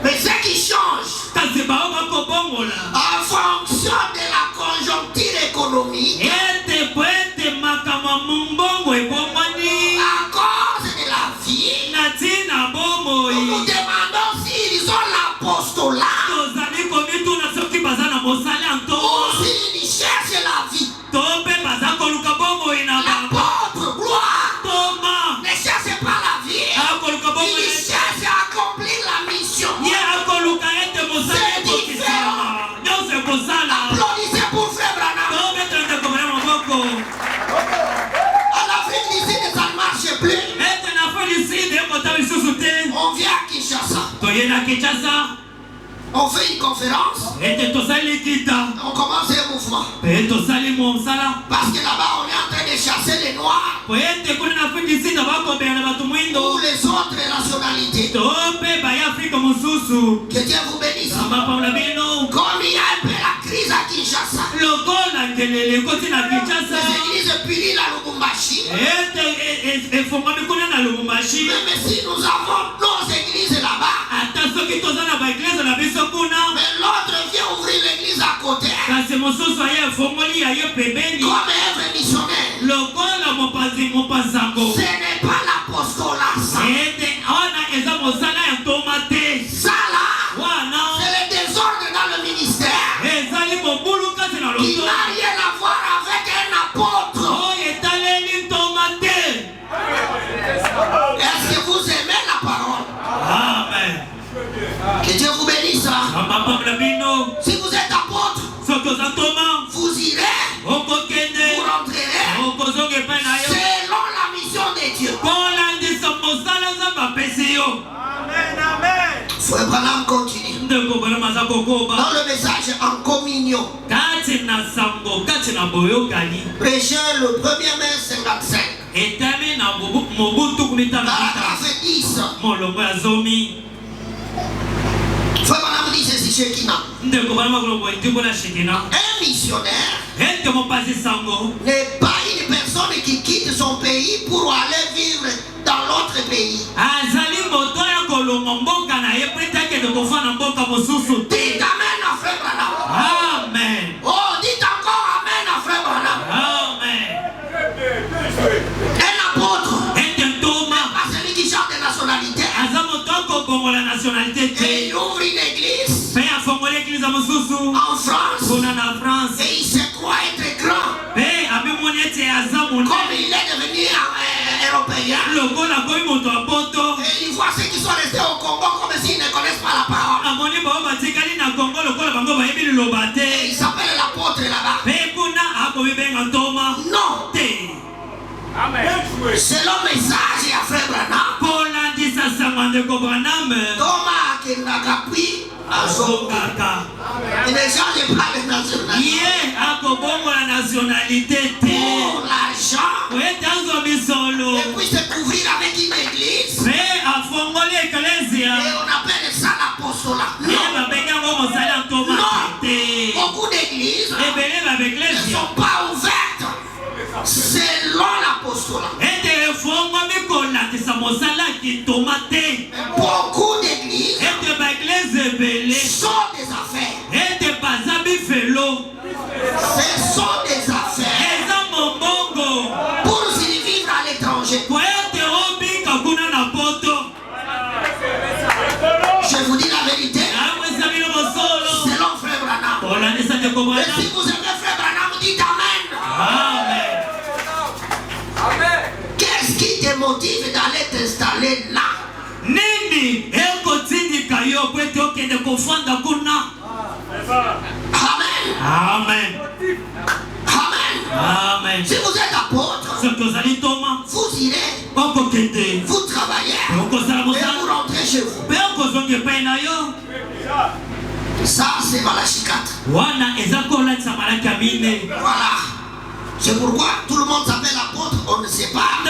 Mais ce qui change, Kasi bao bakobongola. en fonction de la conjoncture économique, Ete po ete makambo mbongo ebomani. à cause de la vie, Na ntina nous nous bomoi. demandons s'ils ont l'apostolat Tozali komituna soki baza na mosala ou nto. s'ils cherchent la vie. To mpe baza koluka bomoi na bango. L'apôtre, gloire, Toma. ne cherche pas la vie. Akoluka bomoi. Il cherche à accomplir la mission. Ye akoluka ete mosala ekokisama. Nyonso ekosala. Applaudissez pour frère Branham. Tobetela ndeko bana maboko. En Afrique du Sud, ça ne marche plus. Ete na felicide ekota lisusu te. On vient à Kinshasa. Toye na Kinshasa. On fait une conférence. Ete tosali kita. On commence un mouvement. Pe tosali mosala. Parce que là-bas, on est en train de chasser les Noirs Po ete kuna na felicide bakobela na bato ou mwindo. les autres nationalités. To mpe baya Afrika mosusu. Que Dieu vous bénisse. Amapaula bino. Comme il y a un peu la crise à Kinshasa, Lokola ngelele ekoti na Kinshasa. les églises punissent la Lubumbashi. Ete efongami kuna na Lubumbashi. Même si nous avons nos églises là-bas, Ata soki toza na baeglise na biso kuna. mais l'autre vient ouvrir l'église à côté Kasi mosusu aye efongoli aye pembeni. comme œuvre missionnaire. Lokola mopanzango. Ce n'est pas l'apostolat, ça. Ete wana eza mosala ya ntoma te. Ça là, Wana c'est le désordre dans le ministère ezali mobulu kasi na qui loto. n'a rien à voir avec un apôtre. Oyo etaleli ntoma te. Est-ce que vous aimez la parole? Amen. Que Dieu vous bénisse. Amapamla bino. Si vous êtes apôtre, Soki oza ntoma. vous irez, Okokende. vous rentrerez Okozonga epai na yo. selon la mission de Dieu. Kolandisa mosala nzambe apesi yo. Frère Branham continue. Ndeko bana maza kokoba. Dans le message en communion, Kati na sango, kati na boyokani. prêché le 1er mai 55, Etami na mobutu kumita na kita. paragraphe 10. Molongo ya zomi. Frère Branham dit ceci chez Kina. Ndeko bana makolongo etiko na shekina. Un missionnaire Ete mopasi sango. n'est pas une personne qui quitte son pays pour aller vivre dans l'autre pays. Azali moto ya kolongo mboka na ye preta ke de kofana mboka mosusu te. Dites amen à frère Branham. Amen. Oh, dites encore amen à frère Branham. Amen. Un apôtre, Ete ntoma. pas celui qui change de nationalité. Aza moto akokongo la nationalité Et te. il ouvre une église Pe afongoli eglize mosusu. en France. Kuna na France. Et il se croit être grand. Pe abimoni ete aza Comme monene. il est devenu européen. Lokola koyi moto apoto. Et il voit ceux qui sont restés au Congo comme s'ils ne connaissent pas la parole. Amoni bao batikali na il s'appelle l'apôtre là-bas. Non. C'est le message à frère Branham. Thomas qui n'a qu'à pris à son caca. Il ne change pas de nationalité. Pour l'argent. Et puis se couvrir avec une église. Et on appelle ça l'apostolat. Non. Beaucoup d'églises ne sont pas ouvertes selon l'apostolat. Beaucoup d'églises sont des affaires. Ce sont des affaires pour survivre à l'étranger. Je vous dis la vérité. Selon frère Branham. Et si vous aimez frère Branham, dites Amen. Amen. Qu'est-ce qui te motive d'aller t'installer là? Amen. Amen. Amen. Amen. Si vous êtes apôtre, vous irez, vous travaillez et vous rentrez chez vous. Ça, c'est Malachie 4. Voilà. C'est pourquoi tout le monde s'appelle apôtre, on ne sait pas.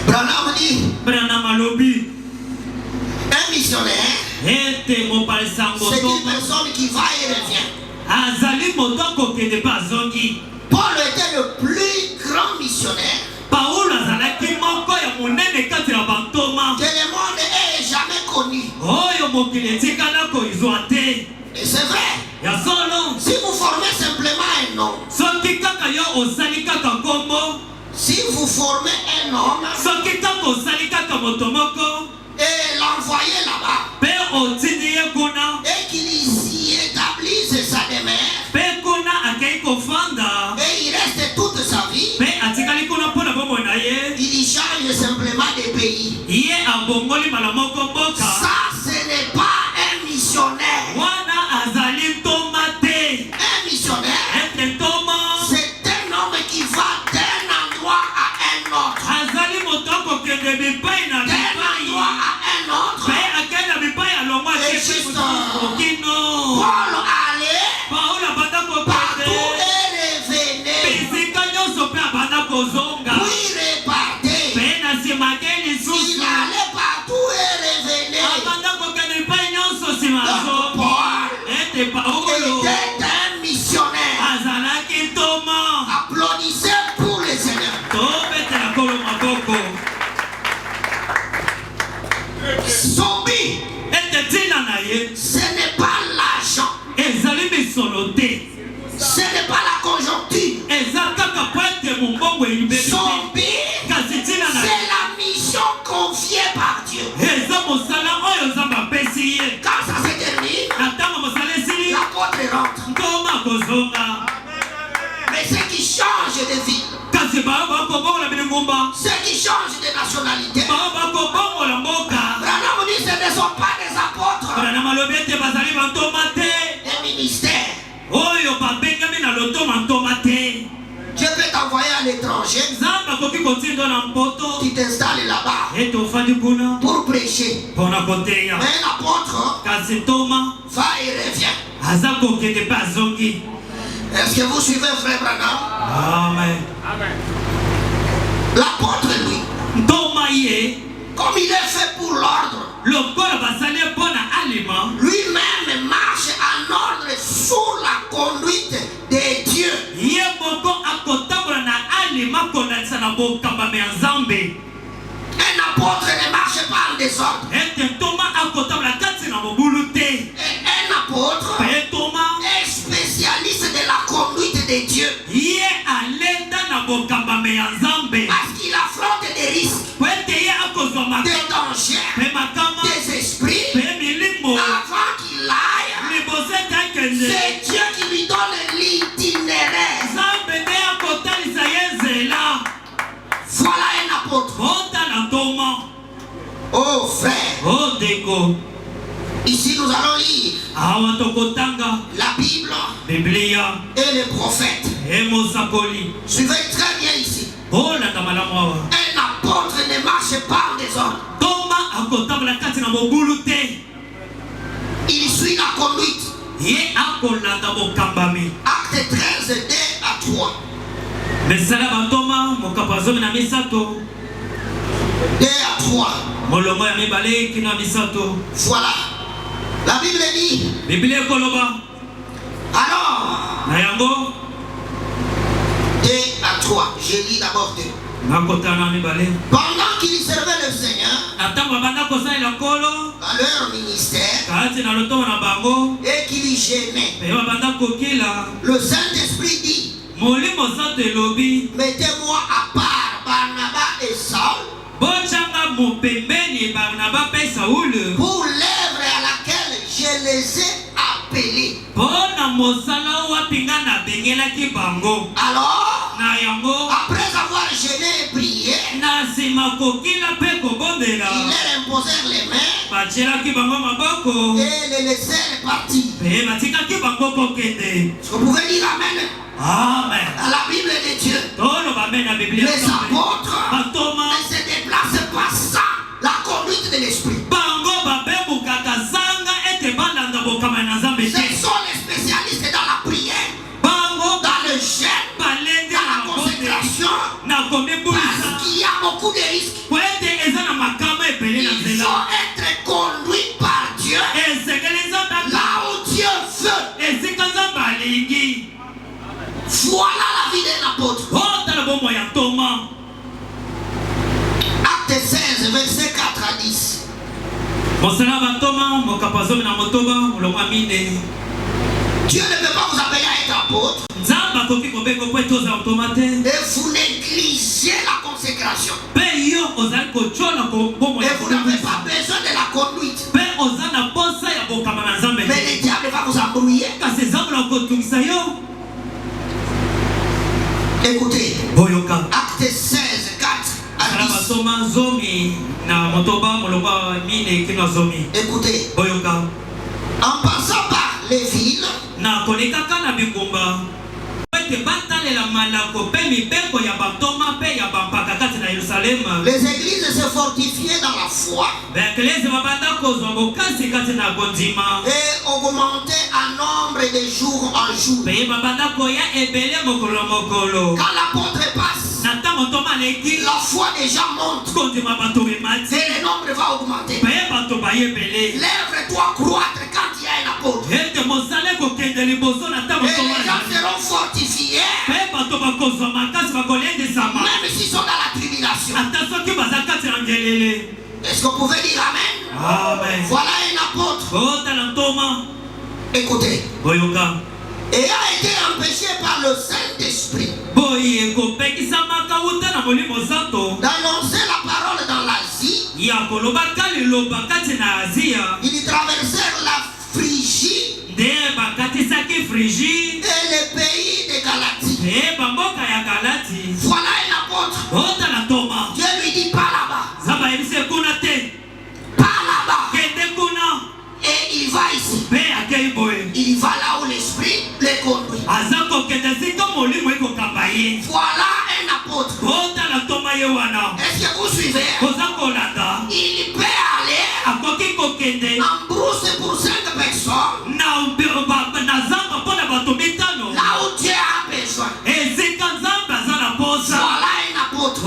Branham dit, un missionnaire, c'est une personne qui va et revient. Paul était le plus grand missionnaire que le monde ait jamais connu. Et c'est vrai. Si vous formez simplement un homme, si vous formez un homme et l'envoyez là-bas et qu'il y établisse sa demeure et il reste toute sa vie, il y change simplement des pays. Ça, ce n'est pas un missionnaire. Un missionnaire, c'est un homme qui va d'un endroit à un autre. D'un endroit à un autre. Et juste Paul allait partout et revenait. Puis repartait. Il allait partout et revenait. Donc Paul était un missionnaire. Applaudissez pour le Seigneur. Son but, ce n'est pas l'argent. Ce n'est pas la conjoncture. Son but, c'est la mission confiée par Dieu. Quand ça se termine, l'apôtre rentre. Mais ceux qui changent de ville, ceux qui changent de nationalité, Branham dit ce ne sont pas des apôtres, des ministères. Dieu peut t'envoyer à l'étranger, tu t'installes là-bas pour prêcher. Mais un apôtre va et revient. Est-ce que vous suivez frère Branham? Amen. L'apôtre lui, comme il est fait pour l'ordre, lui-même marche en ordre sous la conduite de Dieu. Un apôtre ne marche pas en désordre. Et un apôtre est spécialiste de la conduite de Dieu. Parce qu'il affronte des risques, des dangers, des esprits. Avant qu'il aille, c'est Dieu qui lui donne l'itinéraire. Voilà un apôtre. Oh frère, Ici, nous allons lire la Bible et les prophètes. Suivez très bien ici. Un apôtre ne marche pas en désordre. Il suit la conduite. Acte 13, 2 à 3. 2 à 3. Voilà. La Bible dit. Alors. 2 à 3. Je lis d'abord 2. Pendant qu'ils servaient le Seigneur dans leur ministère et qu'ils gênaient, le Saint-Esprit dit: mettez-moi à part Barnabas et Saul pour l'œuvre à laquelle je les ai appelés. Alors, après avoir gêné et prié, ils leur imposèrent les mains et les laissèrent partir. Est-ce que vous pouvez dire Amen? Amen. Dans la Bible de Dieu, les apôtres ne se déplacent pas sans la conduite de l'Esprit. Ce sont les spécialistes dans la prière, dans le jeûne, dans la consécration, parce qu'il y a beaucoup de risques. Il faut être conduit par Dieu là où Dieu veut. Voilà la vie d'un apôtre. Acte 16, verset 4 à 10. Dieu ne peut pas vous appeler à être apôtre et vous négligez la consécration. Et vous n'avez pas besoin de la conduite. Mais le diable va vous embrouiller. Écoutez, Acte 16, 4 à 10. Écoutez, en passant par les villes, les églises se fortifiaient dans la foi et augmentaient en nombre de jour en jour. Quand l'apôtre passe, la foi des gens monte et le nombre va augmenter. L'œuvre doit croître quand il y a un apôtre. Et les gens seront fortifiés même s'ils sont dans la tribulation. Est-ce que vous pouvez dire Amen? Amen. Voilà un apôtre. Écoutez. Et a été empêché par le Saint-Esprit d'annoncer la parole dans l'Asie. Ils traversèrent la Phrygie et les pays de Galatie. Voilà un apôtre. Dieu lui dit: pas là-bas. Pas là-bas. Et il va ici. Il va là où l'Esprit les conduit. Voilà un apôtre. Est-ce que vous suivez? Il peut aller en brousse pour 5 personnes là où Dieu a besoin. Voilà un apôtre.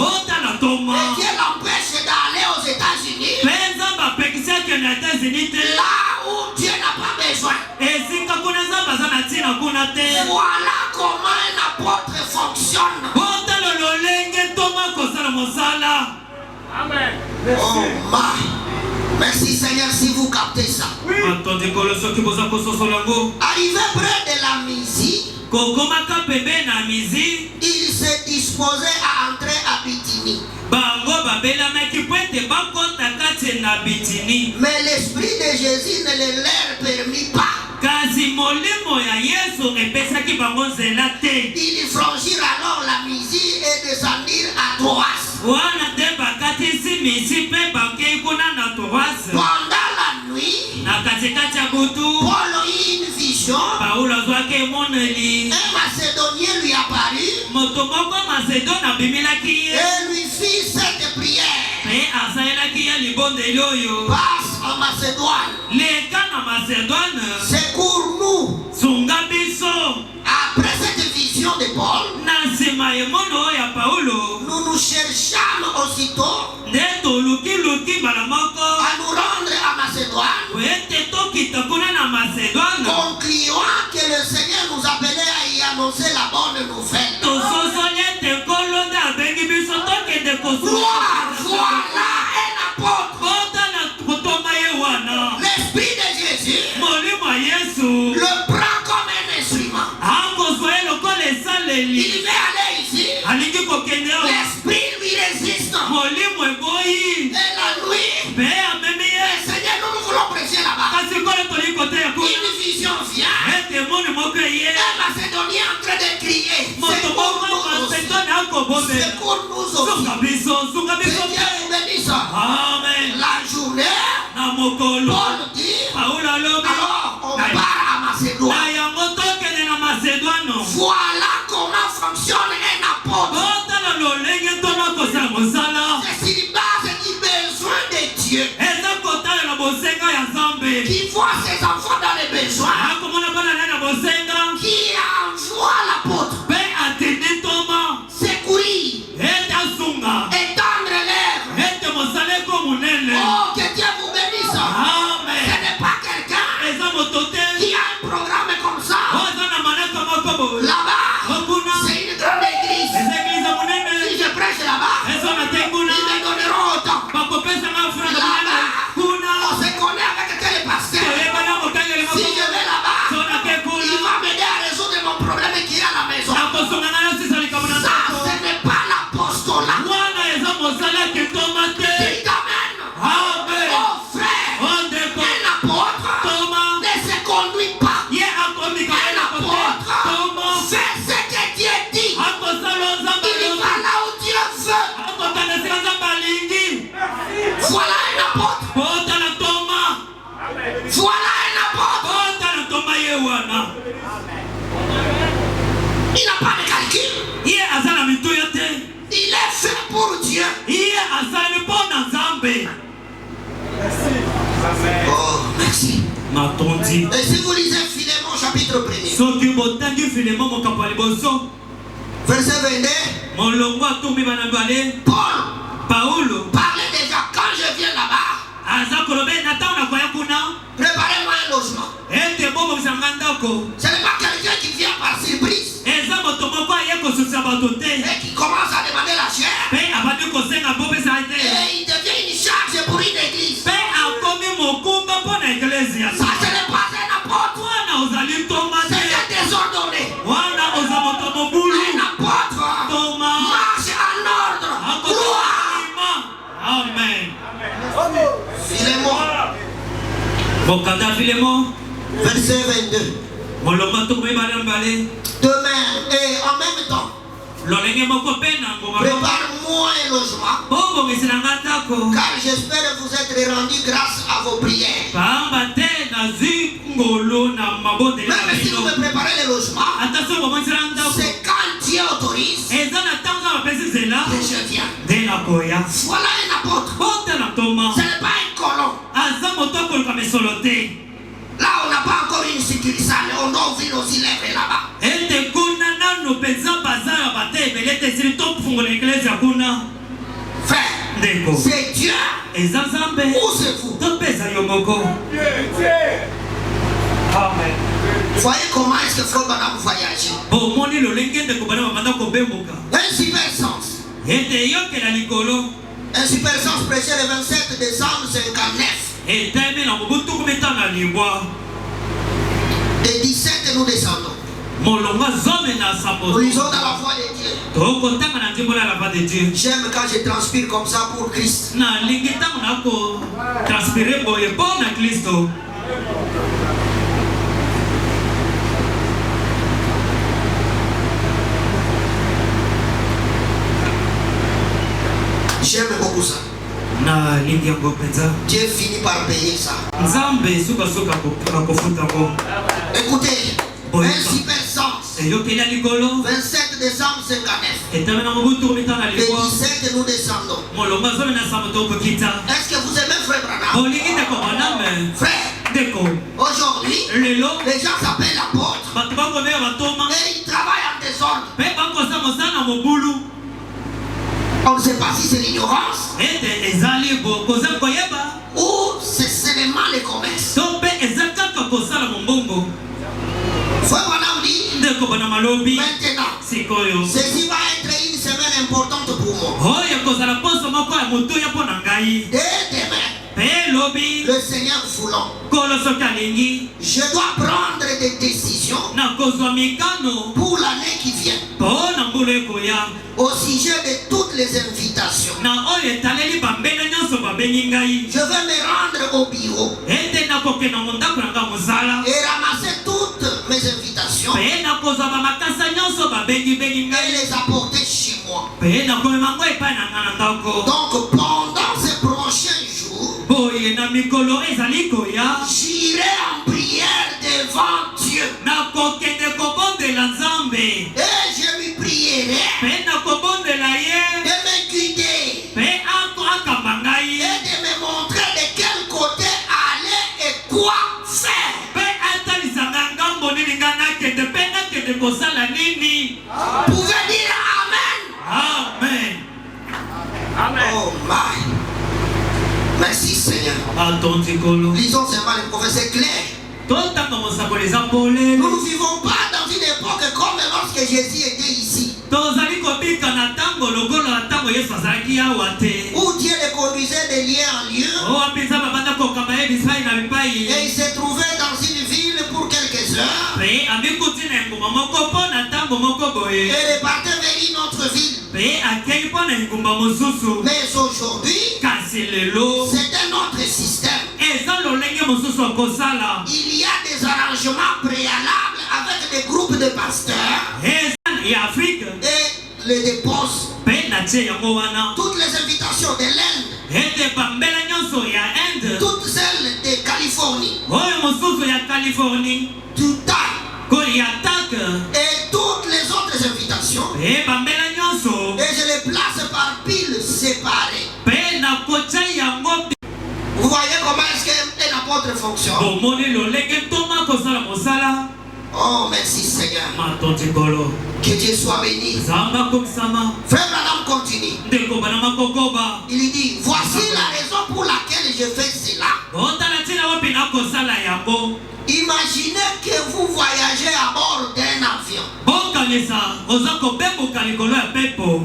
Et Dieu l'empêche d'aller aux États-Unis là où Dieu n'a pas besoin. Voilà comment un apôtre fonctionne. Amen. Oh my. Merci Seigneur si vous captez ça. Arrivé près de la Mysie, il se disposait à entrer à Bithynie. Mais l'Esprit de Jésus ne le leur permit pas. Ils franchirent alors la Mysie et descendirent à Troas. Pendant la nuit, lui fit cette prière. Passe en Macédoine. Secours-nous. Après cette vision de Paul, nous nous cherchâmes aussitôt à nous rendre à Macédoine, concluant que le Seigneur nous appelait à y annoncer la bonne nouvelle. Voilà un apôtre. L'Esprit de Jésus le prend comme un instrument. Il veut aller ici. L'Esprit lui résiste. Et la nuit, le Seigneur, nous voulons prêcher là-bas. Une vision vient. Un Macédonien en train de crier. Secours-nous aussi. Que Dieu vous bénisse. La journée, Paul dit, alors on part à Macédoine. Voilà comment fonctionne un apôtre. C'est sur base du besoin de Dieu. Qui voit ses enfants dans les besoins. Qui envoie l'apôtre. Secourir. Étendre l'air. Oh, que Dieu vous bénisse. Ce n'est pas quelqu'un qui a un programme comme ça. Là-bas, c'est une grande église. Si je prêche là-bas, ils me donneront autant. Là-bas, on se connaît avec quel pasteur. Si je vais là-bas, il va m'aider à résoudre mon problème qui est à la maison. Ça, ce n'est pas l'apostolat. Dis amen. Oh frère, un apôtre ne se conduit pas. Un apôtre fait ce que Dieu dit. Il va là où Dieu veut. Voilà un apôtre. Voilà un apôtre. Il n'a pas de calcul. Il est fait pour Dieu. Oh, merci. Et si vous lisez Philémon chapitre 1er, verset 22, Paul parlait déjà quand je viens là-bas. Préparez-moi un logement. Ce n'est pas quelqu'un qui vient par surprise et qui commence à demander la chair. Et il devient une charge pour une église. Ça, ce n'est pas un apôtre. C'est un désordonné. Un apôtre marche en ordre. Gloire. Amen. Philémon, verset 22. Demain et en même temps, prépare-moi un logement, car j'espère vous être rendu grâce à vos prières. Même si vous me préparez le logement, c'est quand Dieu autorise que je viens. Voilà un apôtre. Ce n'est pas un colon. Là, on n'a pas encore une succursale. On doit ouvrir nos élèves là-bas. Frère, c'est Dieu ou c'est vous? Amen. Voyez comment est-ce que Frère Branham voyage. Un supersens. Un supersens prêché le 27 décembre 59. Et 17 nous descendons. Nous lisons dans la voix de Dieu. J'aime quand je transpire comme ça pour Christ. J'aime beaucoup ça. Dieu finit par payer ça. Écoutez, un supersens. 27 décembre 59. Et 17 nous descendons. Est-ce que vous aimez Frère Branham? Frère, aujourd'hui, les gens s'appellent l'apôtre. Et ils travaillent en désordre. On ne sait pas si c'est l'ignorance ou c'est seulement les commerces. Frère Branham dit maintenant, ceci va être une semaine importante pour moi. Dès demain, le Seigneur voulant, je dois prendre des décisions pour l'année qui vient au sujet de toutes les invitations. Je vais me rendre au bureau et ramasser toutes mes invitations et les apporter chez moi. Donc pendant ces prochains jours, j'irai en prière devant Dieu et je lui prierai de me guider et de me montrer de quel côté aller et quoi faire. Pouvez dire Amen. Amen. Amen. Oh my. Merci Seigneur. Lisons seulement les professeurs clairs. Nous ne vivons pas dans une époque comme lorsque Jésus était ici, où Dieu les conduisait de lieu en lieu et il se trouvait dans une ville pour quelques heures et repartait vers une autre ville. Mais aujourd'hui, c'est un autre système. Il y a des arrangements préalables avec des groupes de pasteurs et les dépenses. Toutes les invitations de l'Inde, toutes celles de Californie, du TAC et toutes les autres invitations, et je les place par piles séparées. Vous voyez comment est-ce qu'un apôtre fonctionne? Oh, merci Seigneur. Que Dieu soit béni. Frère Branham continue. Il dit, voici la raison pour laquelle je fais cela. Imaginez que vous voyagez à bord d'un avion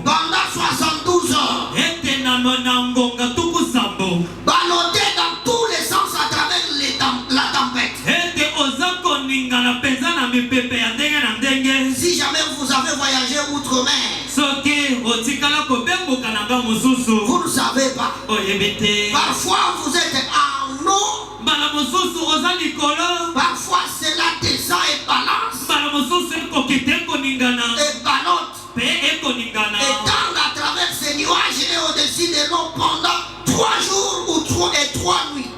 pendant 72 heures, ballotté dans tous les sens à travers la tempête. Si jamais vous avez voyagé outre-mer, vous ne savez pas. Parfois vous êtes en eau, parfois cela descend et balance et ballotte et tend à travers ces nuages et au-dessus de l'eau pendant 3 jours ou 3 nuits.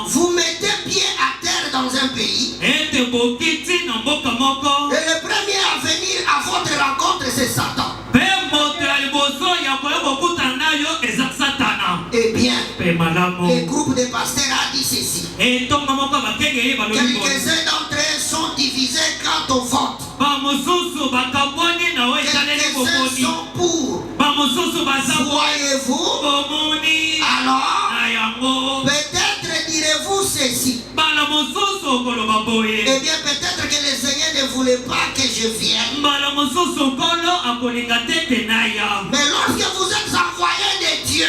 Vous mettez pied à terre dans un pays et le premier à venir à votre rencontre c'est Satan. Eh bien, le groupe de pasteurs a dit ceci. Quelques-uns d'entre eux sont divisés quant au vote. Quelques-uns sont pour. Voyez-vous? Alors, peut-être direz-vous ceci. Eh bien, peut-être que le Seigneur ne voulait pas que je vienne. Mais lorsque vous êtes envoyé de Dieu,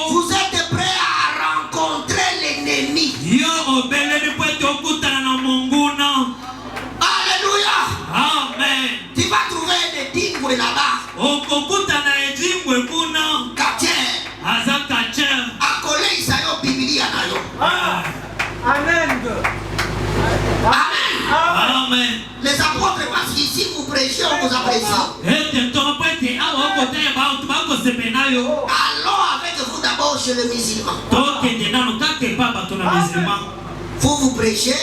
vous êtes prêt à rencontrer l'ennemi. Alléluia. Amen. Tu vas trouver des dingoues là-bas. Accolé Isaïo Biblia nayo. Amen. Amen. Amen. Les apôtres, parce qu'ici vous prêchez, on vous apprécie. Allons avec d'abord chez le musulman. Vous vous prêchez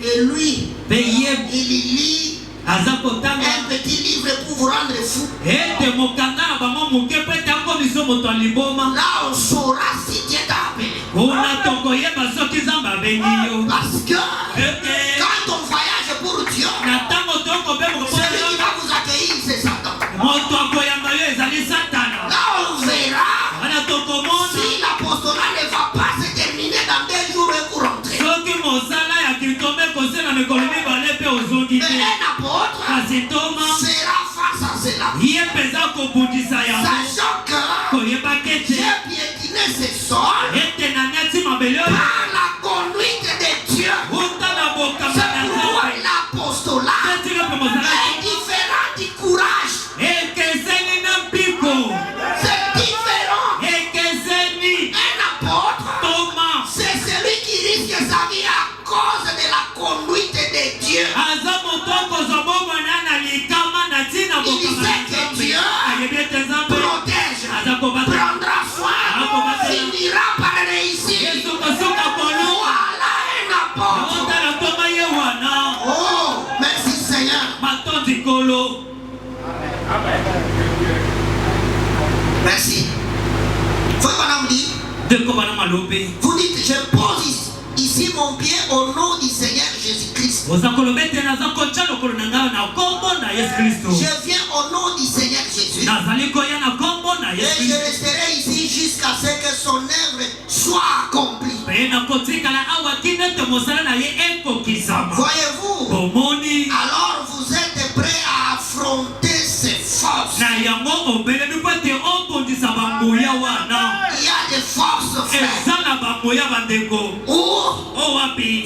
et lui, il lit un petit livre pour vous rendre fou. Là on saura si Dieu t'a appelé. Parce que quand on voyage pour Dieu, celui qui va vous accueillir c'est Satan. Là on verra si l'apostolat ne va pas se terminer dans 2 jours et vous rentrez. Mais un apôtre sera face à cela. Sachant que j'ai piétiné ses sols par la conduite de Dieu. C'est pourquoi l'apostolat est différent du courage. C'est différent. Un apôtre, c'est celui qui risque sa vie à cause de la conduite de Dieu. Il sait que Dieu protège, prendra soin, finira par réussir. Voilà un apôtre. Oh, merci Seigneur. Merci. Vous dites, je pose ici mon pied au nom du Seigneur Jésus-Christ. Je viens au nom du Seigneur Jésus. Et je resterai ici jusqu'à ce que son œuvre soit accomplie. Voyez-vous? Alors vous êtes prêts à affronter ces forces. Il y a des forces, frères, où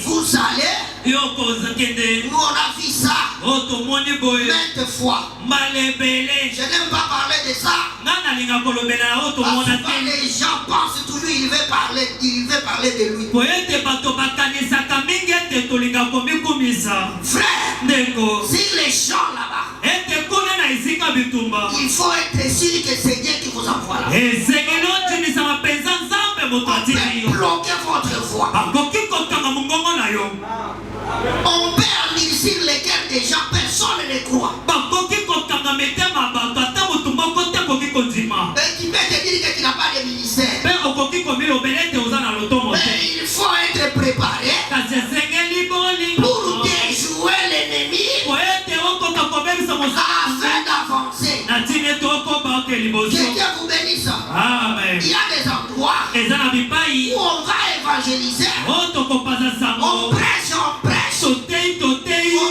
vous allez. Nous on a vu ça maintes fois. Je n'aime pas parler de ça. Parce que les gens pensent toujours qu'il veut parler de lui. Frère, si les gens là-bas, il faut être sûr que c'est Dieu qui vous envoie là. On peut bloquer votre voix. On peut endurcir les cœurs des gens, personne ne croit. Et tu peux te dire que tu n'as pas de ministère. Mais il faut être préparé pour déjouer l'ennemi afin d'avancer. Que Dieu vous bénisse. Amen. Il y a des endroits où on va évangéliser. On prêche. On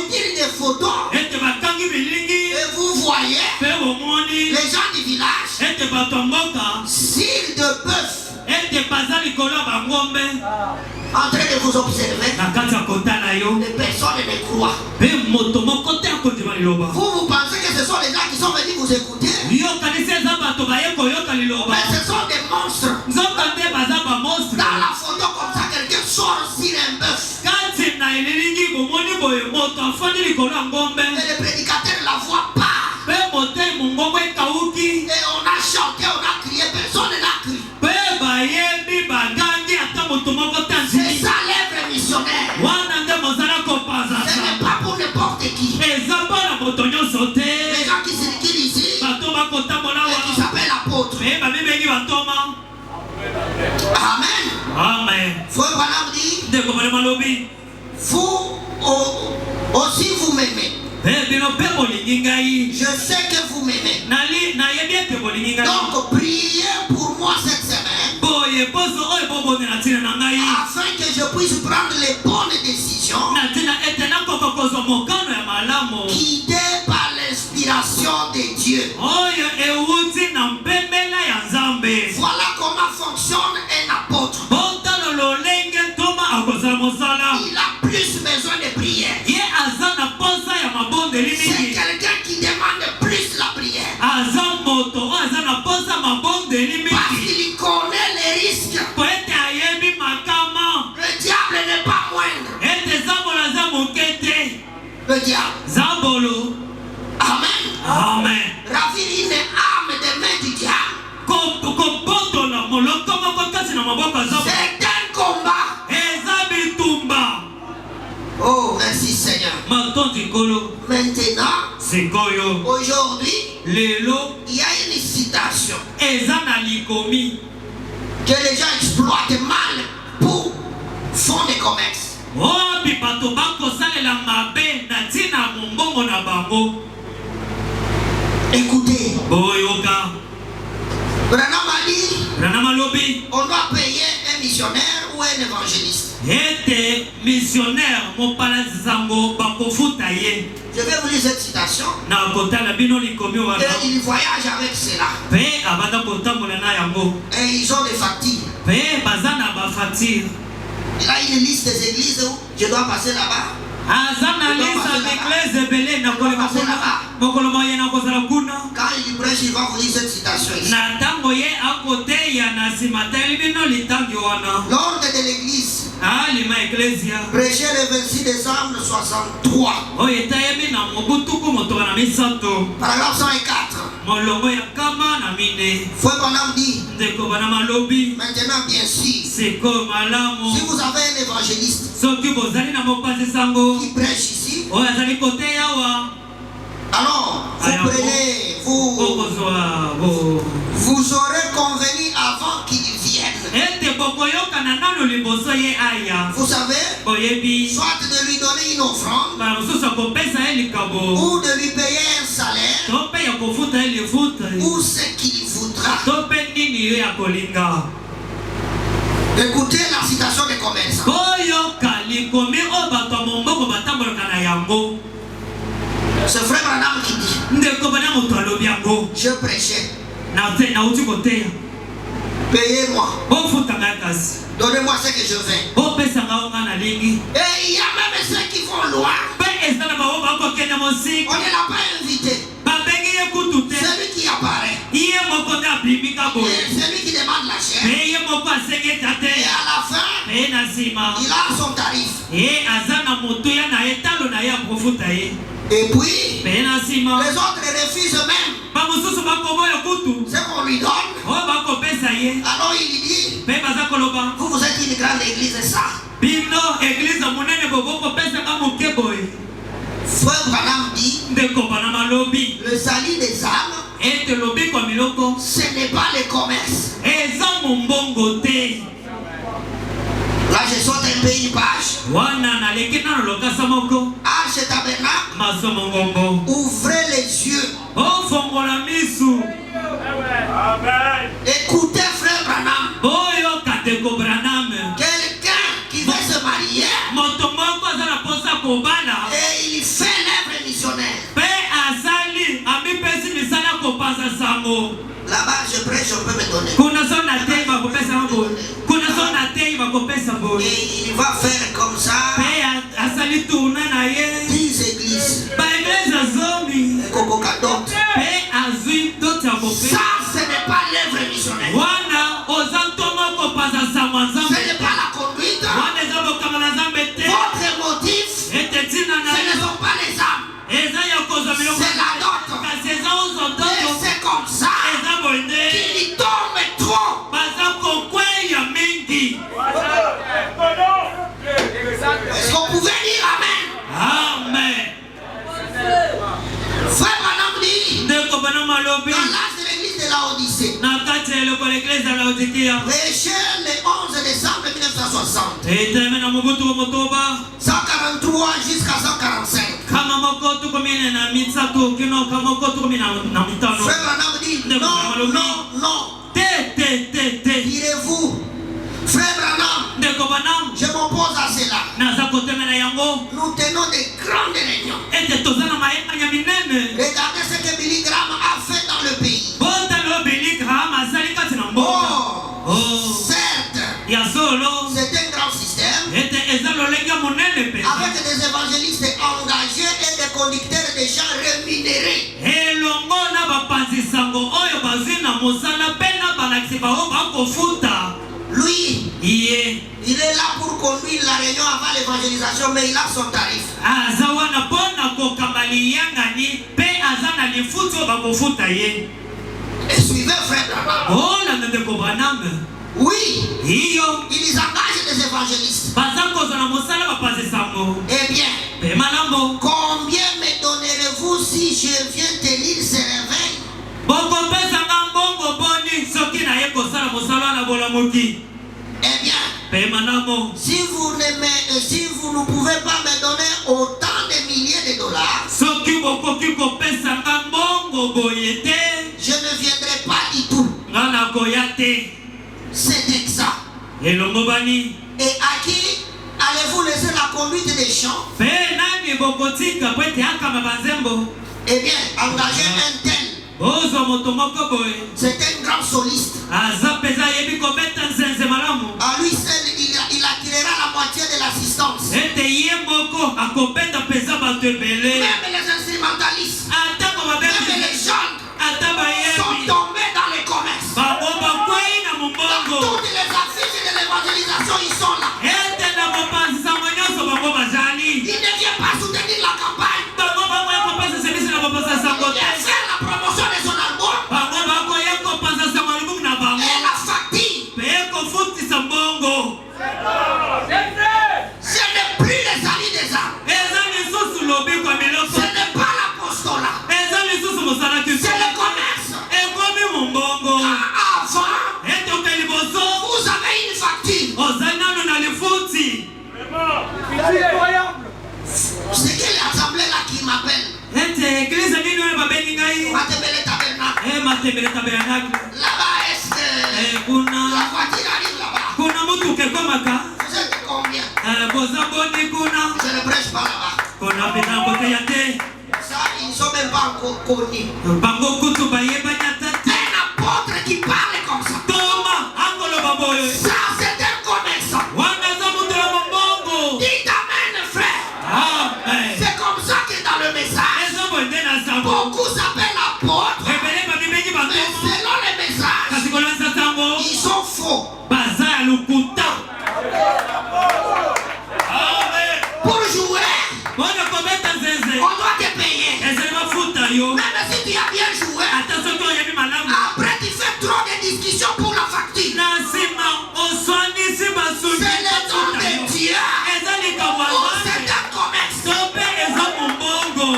tire des photos. Et vous voyez les gens du village, s'ils de bœuf, en train de vous observer, les personnes ne croient. Vous pensez que ce sont les gens qui sont venus vous écouter? Mais ce sont des monstres. Dans la photo comme ça, quelqu'un sort sur un bœuf. Et le prédicateur ne la voit pas. Et on a chanté, on a crié, personne n'a crié. C'est ça l'œuvre missionnaire. Ce n'est pas pour n'importe qui. Les gens qui circulent ici et qui s'appellent apôtres. Amen. Frère Branham dit, vous aussi vous m'aimez. Je sais que vous m'aimez. Donc priez pour moi cette semaine afin que je puisse prendre les bonnes décisions guidées par l'inspiration de Dieu. Voilà comment fonctionne un apôtre. Il a plus besoin de prière. C'est quelqu'un qui demande plus la prière. Parce qu'il connaît les risques. Le diable n'est pas moindre. Le diable. Amen. Ravir une âme des mains du diable. C'est un combat. Oh, merci Seigneur. Maintenant, aujourd'hui, il y a une citation que les gens exploitent mal pour fond de commerce. Écoutez, Branham a dit, on doit payer un missionnaire ou un évangéliste. Je vais vous lire cette citation. Et ils voyagent avec cela. Et ils ont des factures. Il a une liste des églises où je dois passer là-bas. Quand il prêche, il va vous lire cette citation ici. L'ordre de l'église, prêché le 26 décembre 63, paragraphe 104. Frère Branham dit, maintenant bien sûr, si vous avez un évangéliste qui prêche ici, alors vous prenez, vous aurez convenu avant qu'il vienne. Vous savez, soit de lui donner une offrande ou de lui payer un salaire ou ce qu'il voudra. Écoutez la citation des commerçants. C'est frère Branham qui dit, je prêchais, payez-moi, donnez-moi ce que je veux. Et il y a même ceux qui vont loin. On ne l'a pas invité. Celui qui apparaît. Et celui qui demande la chair. Et à la fin, il a son tarif. Et puis, les autres refusent même ce qu'on lui donne. Alors il dit, vous êtes une grande église, ça. Frère Branham dit, le salut des âmes, ce n'est pas le commerce. Là, je saute un peu une page. Arche Tabernacle, ouvrez les yeux. Écoutez, frère Branham. Quelqu'un qui veut se marier et il fait l'œuvre missionnaire. Là-bas, je prêche, on peut me donner. Et il va faire comme ça 10 églises. Ça, ce n'est pas l'œuvre missionnaire. Ce n'est pas la conduite. Votre motif, ce ne sont pas les âmes. C'est la dot. Et c'est comme ça qu'il tombe trop. Est-ce qu'on pouvait dire Amen? Amen. Frère Branham dit, dans l'âge de l'église de Prêché le 11 décembre 1960. 143 jusqu'à 145. Frère Branham dit non. Direz-vous, Frère Branham, je m'oppose à cela. Nous tenons des grandes réunions. Regardez ce que Billy Graham a fait dans le pays. Certes, c'est un grand système avec des évangélistes engagés et des conducteurs de gens rémunérés. Lui, il est là pour conduire la réunion avant l'évangélisation, mais il a son tarif. Et suivez frère Branham. Oui. Iyo. Ils engagent des évangélistes. Bazako zana mosala bapase sango. Eh bien. Pemanambo. Combien me donnerez-vous si je viens te lire ces réveils? Boko pesa ngambongo boni soki na yeko sala mosala na bola moki. Eh bien. Pemanambo. Si vous ne pouvez pas me donner autant de milliers de dollars. Soki boko kiko pesa ngambongo boyete. Je ne viendrai pas du tout. Ngana koyate. C'est ça. Et l'omobani. Et à qui allez-vous laisser la conduite des champs? Pe nani bokotika pwete aka mabanzembo. Eh bien, engagez un tel. Ozo motomoko boy. C'est un grand soliste. Azapeza yebi kobeta nzenze malamu. À lui seul, il attirera la moitié de l'assistance. Ete yemoko akobeta peza batebele. Même les instrumentalistes, Atako mabebe. même les gens Ataba sont yebi. tombés dans les commerces. Baboba kwei na Dans mumbongo. toutes les affiches de l'évangélisation, ils sont là. Ete na bopanzi sa manyoso baboba jali. Il ne vient pas soutenir la campagne. Baboba kwa kopasa service na bopanzi sa Il ngote. vient faire la promotion de son album. Baboba kwa yeko panza sa malumu na bango. Et la facture. Peko futi sa mbongo. Ce n'est plus les alliés des âmes. Eza lisusu lobi kwa miloko. Ce n'est pas l'apostolat. Eza lisusu mosala kisu. C'est le commerce. Ekomi mumbongo. Avant, Ete okeliboso. vous avez une facture. Ozanano na lifuti. C'est quelle assemblée là qui m'appelle? Ete eglise nini wewe babeni ngai? Matembele Tabernacle. Matembele tabernacle. Là-bas, est-ce que la Kuna voiture arrive là-bas? kuna mutu kekomaka. Vous êtes combien? Boza boni kuna. Je ne prêche pas là-bas. Kuna pena kote yate. Ça, ils ne sont même pas encore connus. Bango kutu bayeba nyatati. Un apôtre qui parle comme ça. Toma angolo baboye. Ça, c'est un commerçant. Wana za mutu la mbongo. Dites amen, frère. Amen. C'est comme ça que dans le message, Eza bonde na sango. beaucoup s'appellent apôtres. Rebele babibengi Mais bantomo. selon les messages, Kasi kolanza sango. ils sont faux. Baza ya lukuta. Amen. Pour jouer, Bona kobeta nzenze. on doit te payer. Ezeli mafuta yo. Même si tu as bien joué, Ata soki oyebi malamu. après tu fais trop de discussions pour la facture. Na nsima oswanisi basungi C'est le nom mafuta yo. de Dieu. Eza likambo ya Oh, Nzambe. c'est un commerce. To mpe eza mombongo.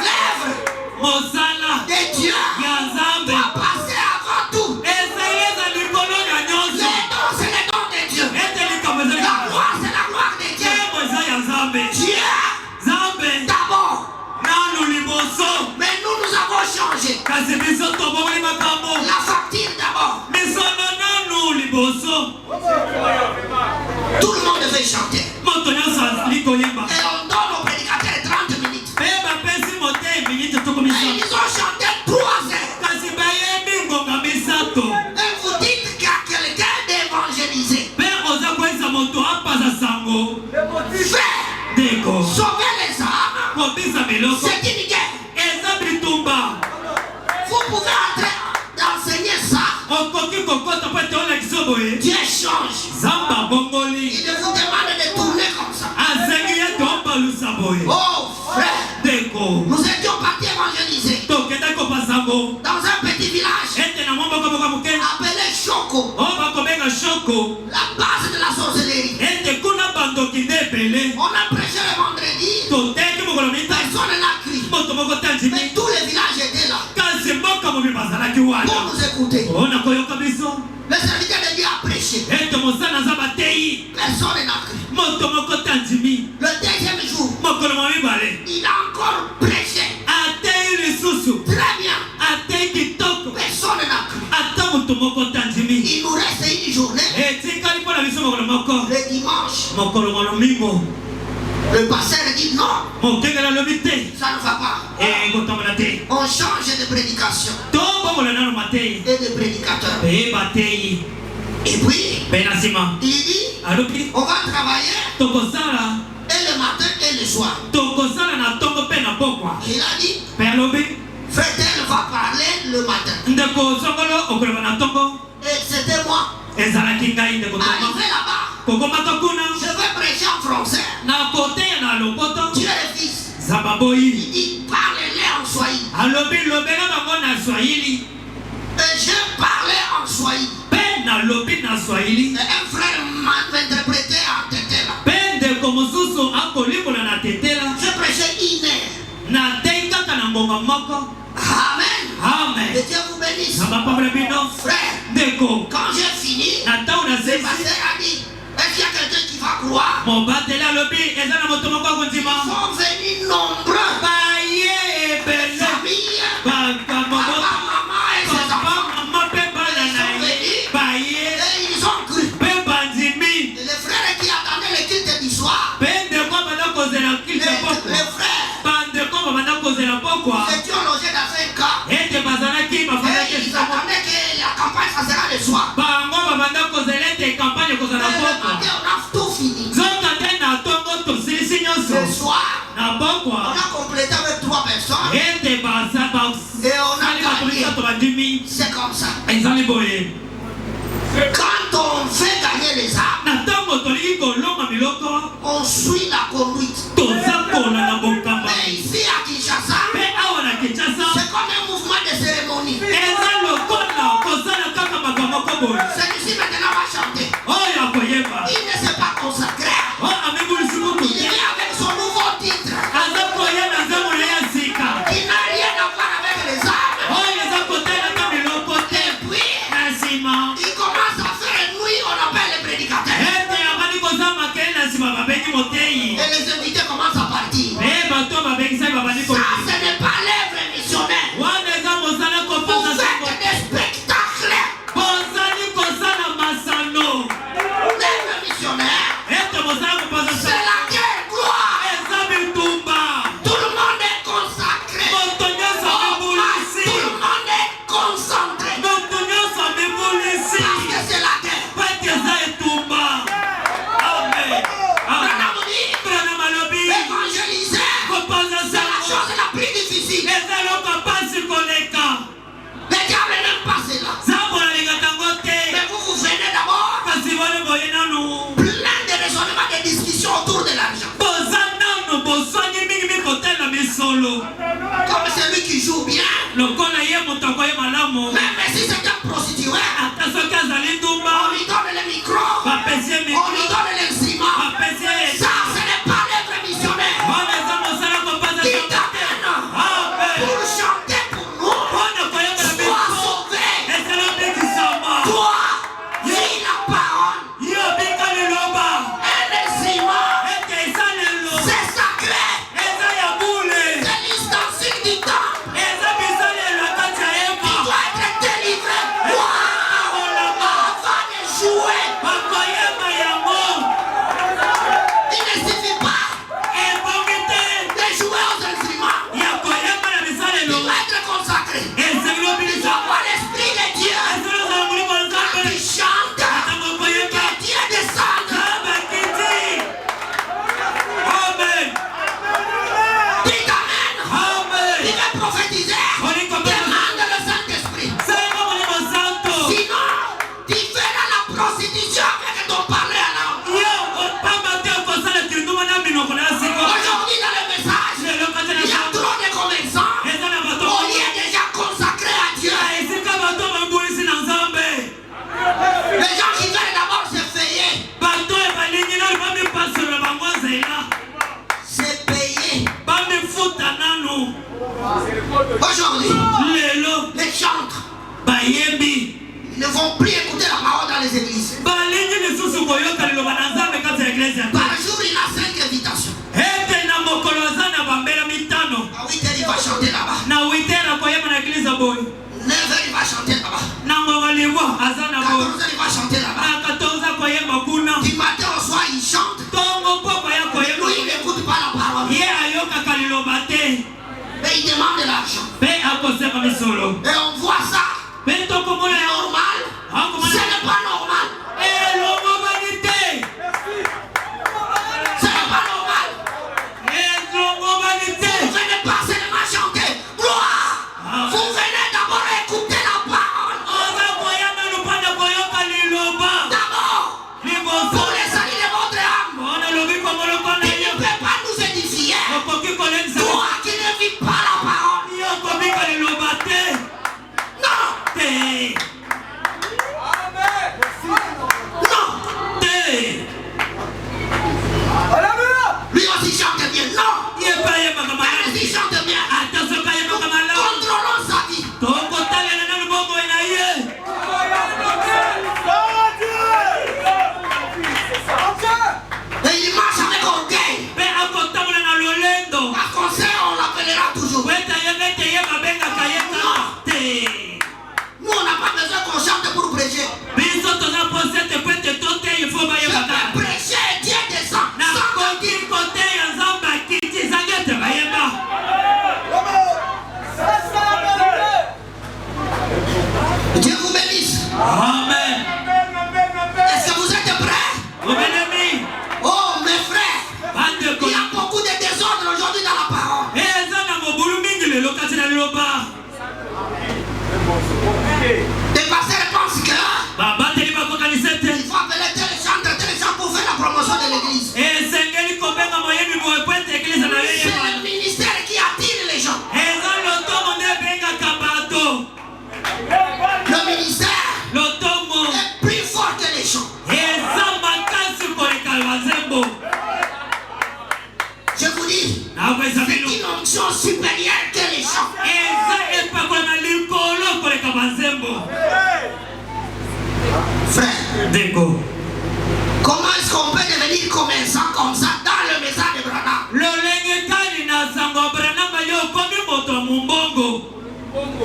L'œuvre Mosala de Dieu ya Nzambe. doit passer avant tout. Ezali eza likolo ya Les nyonso. dons, c'est les dons de Dieu. Ete likambo ezali La ya gloire, c'est la gloire de Dieu. Nzambe. Eza ya Nzambe. Dieu Nzambe d'abord. nanu liboso. Mais nous avons changé. Kasi biso tobongoli makambo. La facture d'abord. Misono nanu liboso. Tout le monde veut chanter. Moto nyonso azali koyemba. Et on donne aux prédicateurs 30 minutes. Mpe bapesi motei miniti tuku Et misato. ils ont chanté 3 heures. Kasi bayebi ngonga misato. Et vous dites qu'il y a quelqu'un d'évangéliser. Mpe oza koyesa moto apaza sango. Faire Ndeko sauver les âmes. kobisa miloko C'est une guerre. eza bitumba. Vous pouvez entrer d'enseigner ça. Okoki kokota mpo ete olakisa boye. Dieu change. Zamba bongoli. Il ne vous demande de tourner comme ça. Azengi ete obalusa boye. Oh frère, Ndeko nous étions partis évangéliser tokenda kopa sango. dans un petit village Ete na mwa moko moko moke. appelé Choco, O bakobenga shoko. la base de la sorcellerie. Ete kuna bandoki nde ebele. On a prêché le vendredi, Toteki mokolo mitatu. personne n'a crié. Moto moko tanjimi. Mais tous les villages étaient là Kasi mboka mobi bazalaki pour wana. nous écouter. Ona koyoka biso. Le serviteur de Dieu a prêché, Ete mosala aza bateyi. personne n'a crié. Moto moko tanjimi. Le deuxième jour, Mokolo mwa mibale. il a encore prêché. Ateyi lisusu. Très bien, Ateyi kitoko. personne n'a crié. Ata moto moko tanjimi. Il nous reste une journée, Etikali mpona biso mokolo moko. le dimanche. Mokolo mwa lomingo. Le pasteur dit non, Mokengeli alobi te. ça ne va pas. Ekotambola te. On change de prédication Tobongola nano mateyi. et de prédicateur. Pe bateyi. Et puis, Pe na nsima. il dit, Alobi on va travailler tokosala. et le matin et le soir. Tokosala na ntongo mpe na pokwa. Il a dit, Pe alobi Frédéric va parler le matin. ndeko songolo okoleba na ntongo. Et c'était moi. Ezalaki ngai ndeko tongo. Arrivé là-bas, Kokomaka kuna. je vais prêcher en français. Na koteya na lopoto. Dieu le Fils. Zababoyi. Il dit, parlez-les en Swahili. Alobi lobela bango na Swahili. Et je parle Swahili. Pena lobi na Swahili. Et un frère m'a interprété en Tetela. Pende komususu ako limola na Tetela. J'ai prêché 1 heure. Na tenga kana ngonga moko. Amen. Amen. Que Dieu vous bénisse. Frère, Ndeko. quand j'ai fini, Nata una le sesi. pasteur a dit, est-ce qu'il y a quelqu'un qui va croire? Mon batela lobi ezana moto moko Ils kontima. sont venus nombreux. Baye bele. Famille, Ba papa, maman et ses enfants. Mama pe bala na ye. Baye. Et ils ont cru. Pe banzimi. Et les frères qui attendaient le culte du soir, Pende kwa bana kozela les kilta poko. frères, Pande kwa bana kozela poko. ils étaient logés dans un camp. Ete bazalaki bafana Et ils kesa. attendaient que la campagne, ça sera le soir. Bango babanda kozela te campagne Et kozala le poko. matin, on a tout fini. Zoka te na tongo tosilisi Le nyonso. soir, Na on pokwa. a complété avec 3 personnes. Ete baza ba. Et on a Sali gagné. batomisa to bandimi. C'est comme ça. Ezali boye. Quand on fait gagner les âmes, Na tango tolingi kolonga miloko. on suit la conduite. Toza kola na bokamba. Mais ici à Kinshasa, Pe awa na Kinshasa. c'est comme un mouvement de cérémonie. Eza lokola kozala kaka makambo moko boye. Celui-ci maintenant va chanter. Oyo akoyeba. Il ne s'est pas consacré. O amibulisi mutu Il te. est avec son nouveau titre. Aza koya na nzambo na ya sika. Il n'a rien à voir avec les âmes. Oyo eza kotala ka miloko te. Et puis, Na nsima. il commence à faire une nuit, on appelle les prédicateurs. Ete abandi koza makele na nsima babengi moteyi. Et les invités commencent à partir. E bato babengisaki babandi Ça, ko. ce n'est pas l'œuvre missionnaire. Wana eza mosala Vous kopanza sango. faites des spectacles. Bozali kosala masano. L'œuvre missionnaire, Ete mosala kopanza c'est sango. la guerre, gloire. Eza bitumba. Tout le monde est consacré. Moto nyonso Oh, amibulisi. tout le monde est concentré. Moto nyonso amibulisi. Parce que c'est la guerre. Pete eza etumba. Amen. Amen. Madame dit, Brana malobi. évangéliser, Kopanza c'est la sango. chose la plus difficile. Eza eloko pasi koleka. Le diable n'aime pas cela. Nzambo nalingaka yango te. Mais vous venez d'abord Kasi boni boye nanu. plein de raisonnements, de discussions autour de l'argent. Boza nanu boswangi mingi kotala misolo. Comme celui qui joue bien, Lokola ye moto akoye malamu. même si c'est un prostitué, Ata soki azali on ndumba. lui donne le micro, Bapesi ye on lui mikro. donne l'instrument. Bapesi ye. Ça, ce n'est pas l'œuvre missionnaire. Wana eza mosala kopanza Qui sango te. t'amène Amen. pour chanter pour nous. Wana koyeba na Sois biso. sauvé. Ezala bikisama. Toi, lis la parole. Yo bika liloba. Un instrument, Ete esalelo. c'est sacré. Eza ya bule. C'est l'ustensile du temple. Eza bisalelo ya kati ya Tu yema. dois être délivré. Avant de jouer, Bakoyeba yango. il ne suffit pas Ebongi te. de jouer aux instruments. Ya koyeba na Tu bisalelo. dois être consacré. Ezali Tu obilisa. dois avoir l'esprit de Dieu. Ezali ozala molimo ya Quand Nzambe. tu chantes, Ntango koyeba. que Dieu descende. Abakiti. Amen. Dis Amen. Amen. Tu vas prophétiser. Demande le Saint-Esprit. Senga molimo santo. Sinon, tu feras la prostitution avec ton parler à l'âme. Yo opamba te okosala kinduma na minoko na siko. Aujourd'hui, dans le message, Lelo kati na il y a sango. trop de commerçants. Eza na bato. On y est déjà consacré à Dieu. Esika bato bambulisi na Nzambe. Les gens qui veulent d'abord se payer, Bato ebalingi nanu bamipasolola bango nzela. c'est payer. Bamifuta nanu. Aujourd'hui, Lelo les chantres bayebi. ne vont plus écouter la parole dans les églises. Balingi lisusu koyoka liloba na Nzambe kati ya eglise. Par jour, il a 5 invitations. Ete na mokolo aza na bambela mitano. À 8 heures, il va chanter là-bas. Na witera koyeba na eglise boye. 9 heures, il va chanter là-bas. Na ngonga liwa aza na boye. 14 heures, il va chanter là-bas. Na 14 koyeba kuna. Du matin au soir, il chante. Tongo poko ya koyeba. Lui, il n'écoute pas la parole. Ye ayokaka liloba te. Mais il demande de l'argent. Pe akoseka misolo. Et on voit ça. Pe tokomona yango. Normal. Ce n'est pas normal. Elongomani te. Ce n'est pas normal. Elongomani Vous te. ne venez pas seulement chanter. Gloire. Vous venez d'abord écouter la parole. Oza koyama lupanda koyoka liloba. D'abord, Liboso. pour les salut de votre âme. Ona lobi komoloko na Tu ne yo. peux pas nous édifier. Okoki kolengisa. Toi qui ne vis pas la parole. Yo kobika liloba te. Lui aussi chante bien. Non. Ye pa ye Elle makamala. aussi chante bien. Attention ka ye makamala. Contrôlons sa vie. Toko tala na nanu bongo ina ye. Et il marche avec orgueil. Pe akotamula na lolendo. Par conséquent, on l'appellera toujours. Weta ye bete ye mabenga kayeka. Te. Nous, on n'a pas besoin qu'on chante pour prêcher. Biso toza posete pete tote il faut ba ye Je baka. peux prêcher et Dieu descend. Na koki kote ya nzamba kiti zangete ba yeba. Dieu vous bénisse. Amen. Est-ce que vous êtes prêts? Obenemi. Oh, mes frères. Bande ko. Il y a beaucoup de désordre aujourd'hui dans la parole. Eza na mobulu mingi lelo kati na liloba. Les pasteurs pensent que Babateli bakokanisete. il faut appeler tel chant pour faire la promotion de l'église. Esengeli kobenga moyebi moepwete eglise na C'est yeye. le ministère qui attire les gens. Eza lotongo nde ebengaka bato. Le ministère Lotongo est plus fort que les chants. eza makasi koleka bazembo. Je vous dis, Nakweza c'est bino. une onction supérieure que les chants. Eza epakola na likolo koleka bazembo. Frère, Deko. comment est-ce qu'on peut devenir commerçant comme ça dans le message de Branham? Lolenge kani na sango branamba yo komi moto ya mumbongo.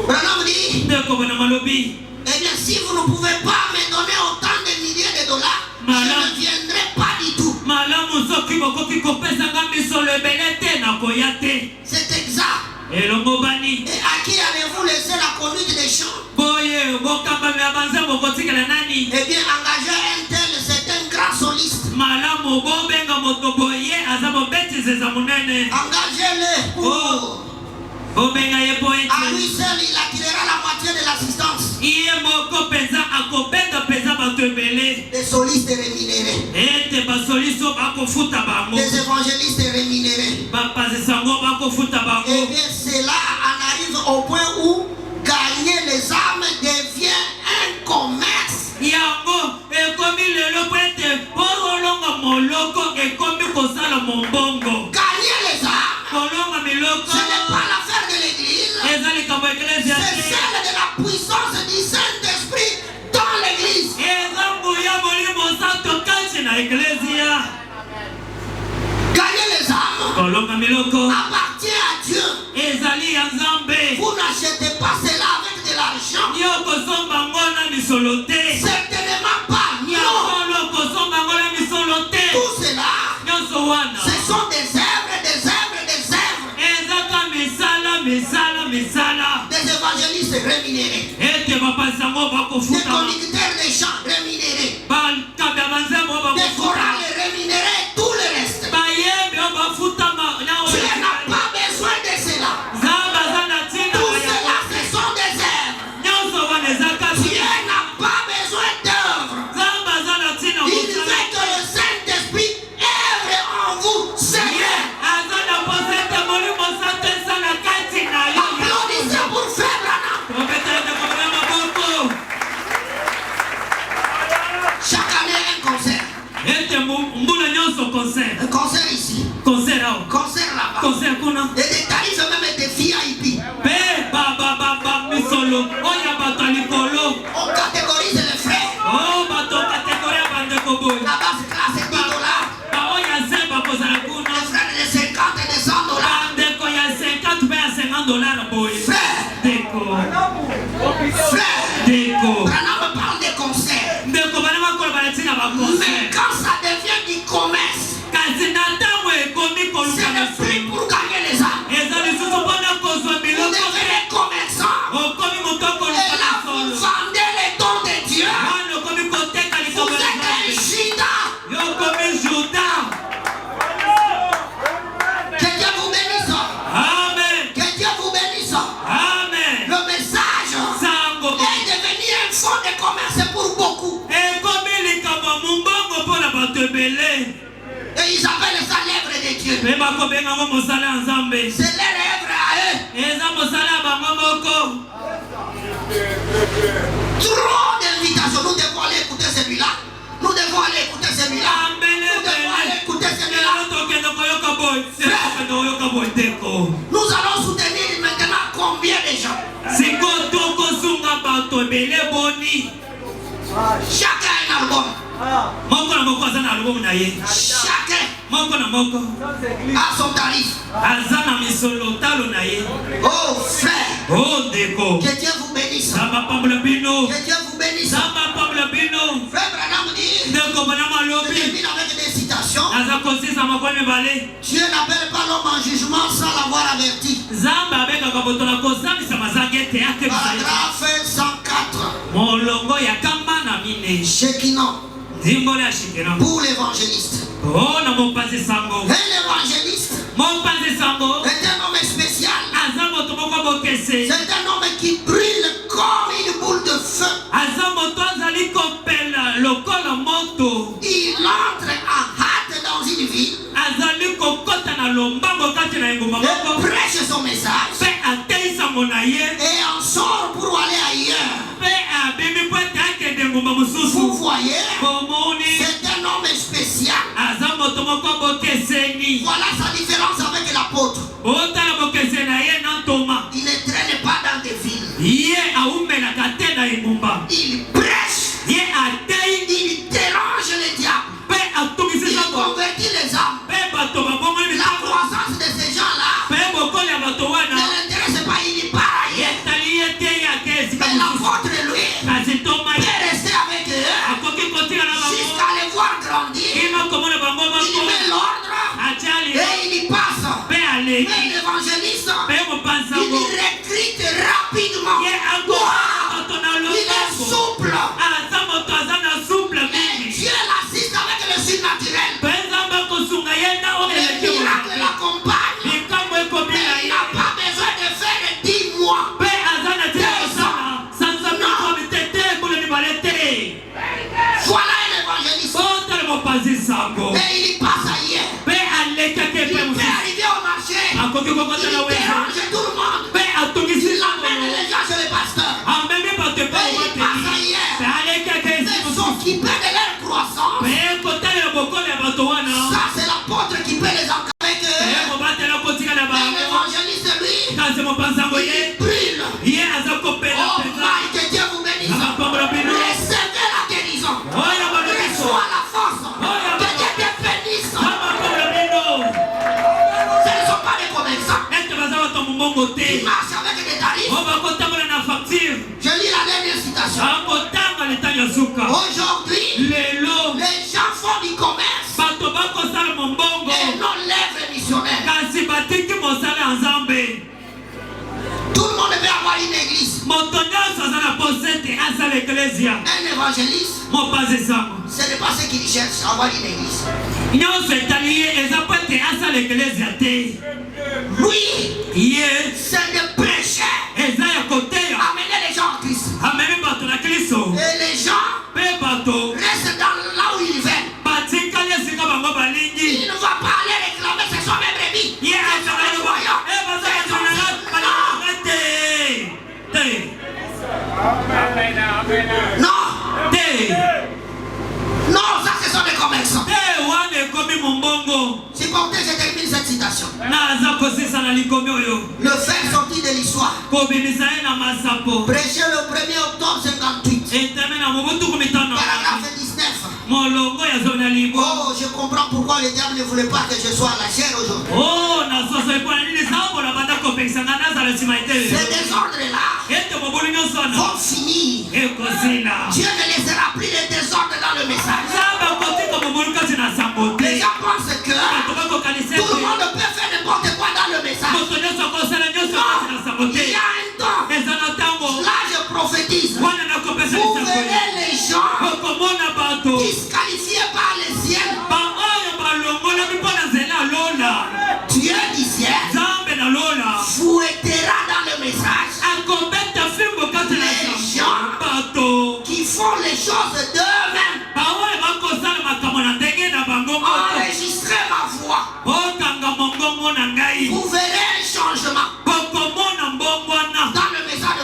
Branham dit, Deko bana malobi. eh bien, si vous ne pouvez pas me donner autant de milliers de dollars, je Madame. ne viendrai pas du tout. Malamu soki bokoki kopesanga misolo ebele te na koya te. C'est exact. Elongo bani. Et à qui allez-vous laisser la conduite des champs? Boye bokamba ya banzembo kotikela nani? Eh bien, engagez un tel, c'est un grand soliste. Malamu bobenga moto boye aza mobeti zeza munene. Engagez-le. Oh. Bobenga ye À poeti. lui seul, il attirera la moitié de l'assistance. Iye moko penza akobenda penza bato ebele. Des solistes rémunérés. Ete basoliso bakofuta bango. Des évangélistes rémunérés. Bapazisango bakofuta Eh bango. bien, cela en arrive au point où gagner les âmes devient un commerce. Yango ekomi lelo po ete polonga moloko ekomi kosala mombongo. Gagner les âmes, Kolonga miloko ce n'est pas l'affaire de l'église. eza likambo eklezia C'est te. celle de la puissance du Saint-Esprit dans l'église. Eza nguya molimo santo kati na eklezia. Gagner les âmes Kolonga miloko appartient à Dieu. ezali ya Nzambe. Vous n'achetez pas cela avec de l'argent. Yo kosomba ngo na misolo te. Certainement pas. Non. Nyakolo kosomba ngo na misolo te. Tout cela, Nyonso wana ce sont des œuvres, des œuvres, des œuvres. ezaka misala. Des évangélistes rémunérés. Ete bapasango Des bakofuta. conducteurs de chants rémunérés. Bakabya banzembo Des bakofuta. chorales rémunérés. Tout le reste. Bayembe bafutama na Tu n'as pas besoin de cela. zamba zana tina Tout ya cela, ce sont des œuvres. nyonso wana ezaka Dieu n'a pas besoin d'œuvres. zamba zana tina Il veut que le Saint-Esprit œuvre en vous. Seigneur, azana posete molimo santo esala kati na yo. applaudissez pour faire Branham. Obetende kobana maboko. Chaque année, un concert. Ete mbula nyonso concert. Un concert ici. Concert ao. Concert là-bas. Concert kuna. Et des tarifs même des VIP. Pe ba misolo oya bato likolo. On catégorise les frères. Oh bato kategoria bandeko boy. La base classe est 10 dollars. Ba oya zemba kozala kuna. Les frères de 50 et de 100 dollars. Bandeko ya 50 pe ya 50 dollars boy. Frère, Deko. frère. Deko. Branham me parle des concerts. Ndeko bana bakola balatina ba Mais concert. quand ça devient du commerce, Kasi na ntango ekomi ce koluka na n'est plus solo. pour gagner les âmes. Eza lisusu mpona kozwa Vous biloko te. devenez commerçant. Okomi moto Et koluka là, na vous solo. vendez les dons de Dieu. Wana okomi koteka Vous likambo ya êtes un Nzambe. Judas. Yo okomi Juda. Que Dieu vous bénisse. Amen. Que Dieu vous bénisse. Amen. Le message Sango. est devenu un fonds de commerce pour beaucoup. Ekomi likambo ya mombongo mpona bato ebele. Et ils appellent ça l'œuvre de Dieu. Mpe bakobenga ngo mosala ya Nzambe. C'est leur œuvre à eux. Eza mosala ya bango moko. Trop d'invitations. Nous devons aller écouter celui-là. Nous devons aller écouter celui-là. Nous devons aller écouter Nous allons soutenir maintenant combien de gens? Chacun a un album. Chacun a son tarif. Oh frère, que Dieu vous bénisse. Que Dieu vous bénisse. Frère Branham dit, je termine avec des citations. Dieu n'appelle pas l'homme en jugement sans l'avoir averti. Paragraphe 104. Shekinah. Pour l'évangéliste. Et l'évangéliste est un homme spécial. C'est un homme qui brille comme une boule de feu. Il entre en hâte dans une ville et prêche son message et en sort pour aller ailleurs. Vous voyez, c'est un homme spécial. Voilà sa différence avec l'apôtre. Il ne traîne pas dans des villes. Il prêche. Il dérange les diables. Il convertit les âmes. La croissance de ces gens-là ne l'intéresse pas. Il y part ailleurs. Mais l'apôtre, lui, peut rester avec eux jusqu'à les voir grandir. Il met l'ordre et il y passe. Mais l'évangéliste, il recrute rapidement. Il est souple. Et Dieu l'assiste avec le surnaturel. Les miracles l'accompagnent. Mais il n'a pas besoin de faire 10 mois. Voilà l'évangéliste. Et il y passe ailleurs. Il peut arriver au marché. Il dérange tout le monde. Il amène les gens chez le pasteur. Et il passe ailleurs. Mais s'occuper de leur croissance, ça c'est l'apôtre qui peut les encadrer avec eux. Mais l'évangéliste, lui, il brûle. Oh my, que Dieu vous bénisse. Recevez la guérison. Reçois la force. Que Dieu te bénisse. Ce ne sont pas des commerçants. Ils marchent avec des tarifs. Je lis la dernière citation. Aujourd'hui, les gens font du commerce et non l'œuvre missionnaire. Tout le monde veut avoir une église. Un évangéliste, ce n'est pas ce qu'il cherche, avoir une église. Lui, c'est de prêcher. Amener les gens en Christ. Et les gens restent dans là où ils viennent. Il ne va pas aller réclamer ses soins même brebis. Non. Non, ça ce sont des commerçants. Supportez, je termine cette citation. Le fait sorti de l'histoire. Prêché le 1er octobre 58. Paragraphe 19. Oh, je comprends pourquoi le diable ne voulait pas que je sois à la chair aujourd'hui. Ces désordres-là vont finir. Dieu ne laissera plus les désordres dans le message. Les gens pensent que tout le monde peut faire n'importe quoi dans le message. Non, il y a un temps. Là, je prophétise. Vous verrez les gens disqualifiés par les ciels. Dieu du ciel fouettera dans le message les gens qui font les choses d'eux-mêmes. Enregistrez ma voix. Vous verrez un changement dans le message de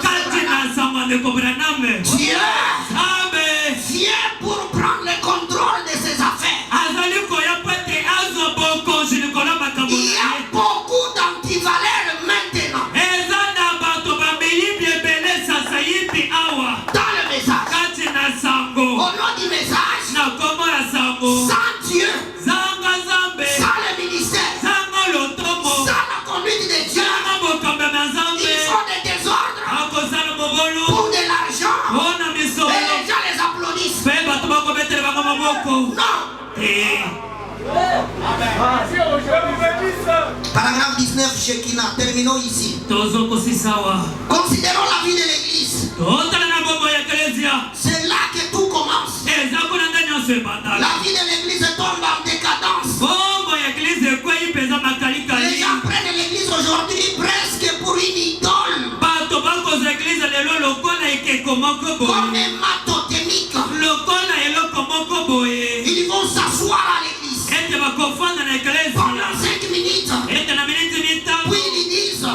Dieu vient pour prendre le contrôle de ses affaires. Paragraphe 19, Shekinah. Terminons ici. Considérons la vie de l'église. C'est là que tout commence. La vie de l'église tombe en décadence. Les gens prennent l'église aujourd'hui presque pour une idole. Comme un matotémique. Ils vont s'asseoir à l'église pendant 5 minutes. Puis ils disent,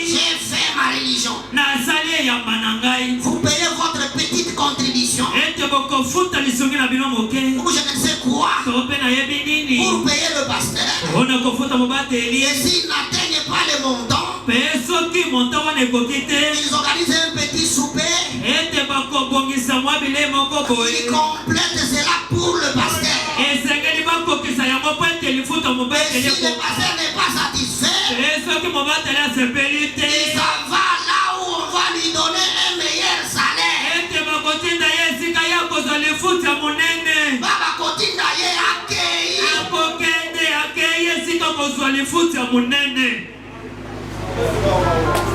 j'ai fait ma religion. Vous payez votre petite contribution. Ou je ne sais quoi. Pour payer le pasteur. Et s'ils n'atteignent pas le montant, ils organisent un petit souper. Ils complètent cela pour le pasteur. Et si le pasteur n'est pas satisfait, il s'en va là où on va lui donner un meilleur salaire.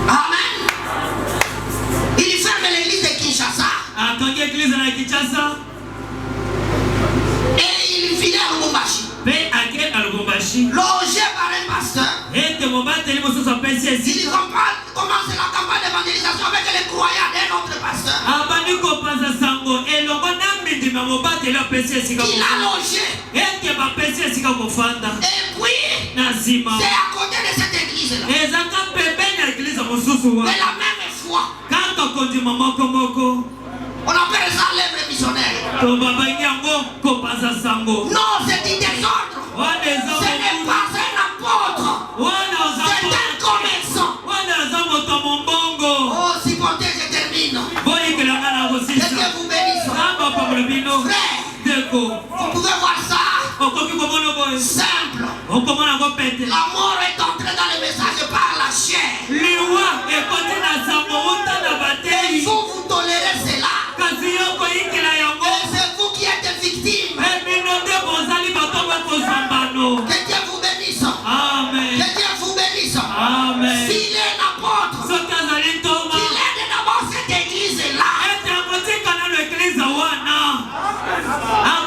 Amen. Il ferme l'église de Kinshasa. Et il finit à Lubumbashi. Logé par un pasteur. Il commence la campagne d'évangélisation avec les croyants d'un autre pasteur. Il a logé. Et puis, c'est à côté de cette église-là. De la même foi. On appelle ça l'œuvre missionnaire. Non, c'est du désordre. Ce n'est pas un apôtre. C'est un commerçant. Oh, si bon Dieu, je termine. Que Dieu vous bénisse. Frère, vous pouvez voir ça. Simple. La mort est entrée dans le message par la chair. Et vous tolérez cela. Et c'est vous qui êtes victime. Que Dieu vous bénisse. Amen. Que Dieu vous bénisse. Amen. S'il est un apôtre, qu'il aide d'abord cette église-là.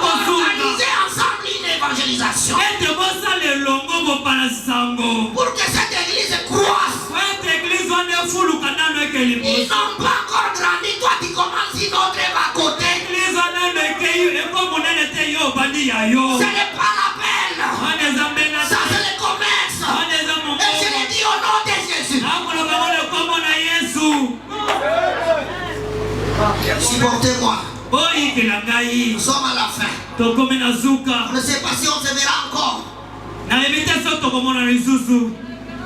Organiser ensemble une évangélisation. Pour que cette église croisse. Ils n'ont pas encore grandi. Toi, tu commences une autre à côté. Ce n'est pas la peine. Ça, c'est le commerce. Et je l'ai dit au nom de Jésus. Supportez-moi. Nous sommes à la fin. On ne sait pas si on se verra encore.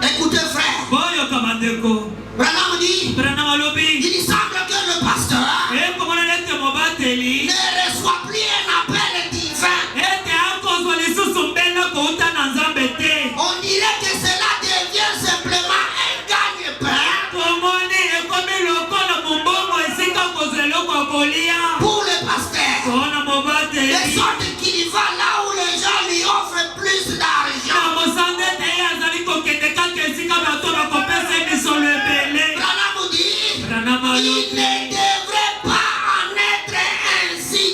Écoutez, frère. Branham dit, il semble que le pasteur ne reçoit plus un appel divin. On dirait que cela devient simplement un gagne-pain pour le pasteur. De sorte qu'il va là où les gens lui offrent plus d'argent. Branham dit, il ne devrait pas en être ainsi.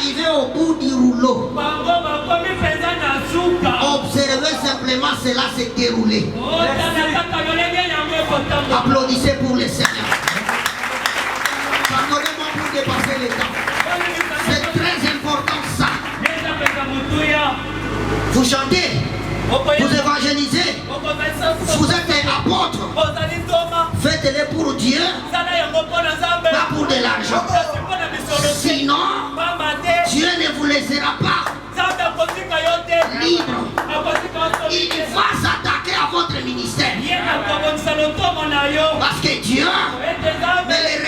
arrivé au bout du rouleau. Observez simplement cela se dérouler. Applaudissez pour les Seigneurs. Pardonnez-moi pour dépasser le temps. C'est très important ça. Vous chantez, vous évangélisez, vous êtes apôtres. Faites-les pour Dieu, pas pour de l'argent. Sinon, Dieu ne vous laissera pas libre. Il va s'attaquer à votre ministère. Parce que Dieu ne le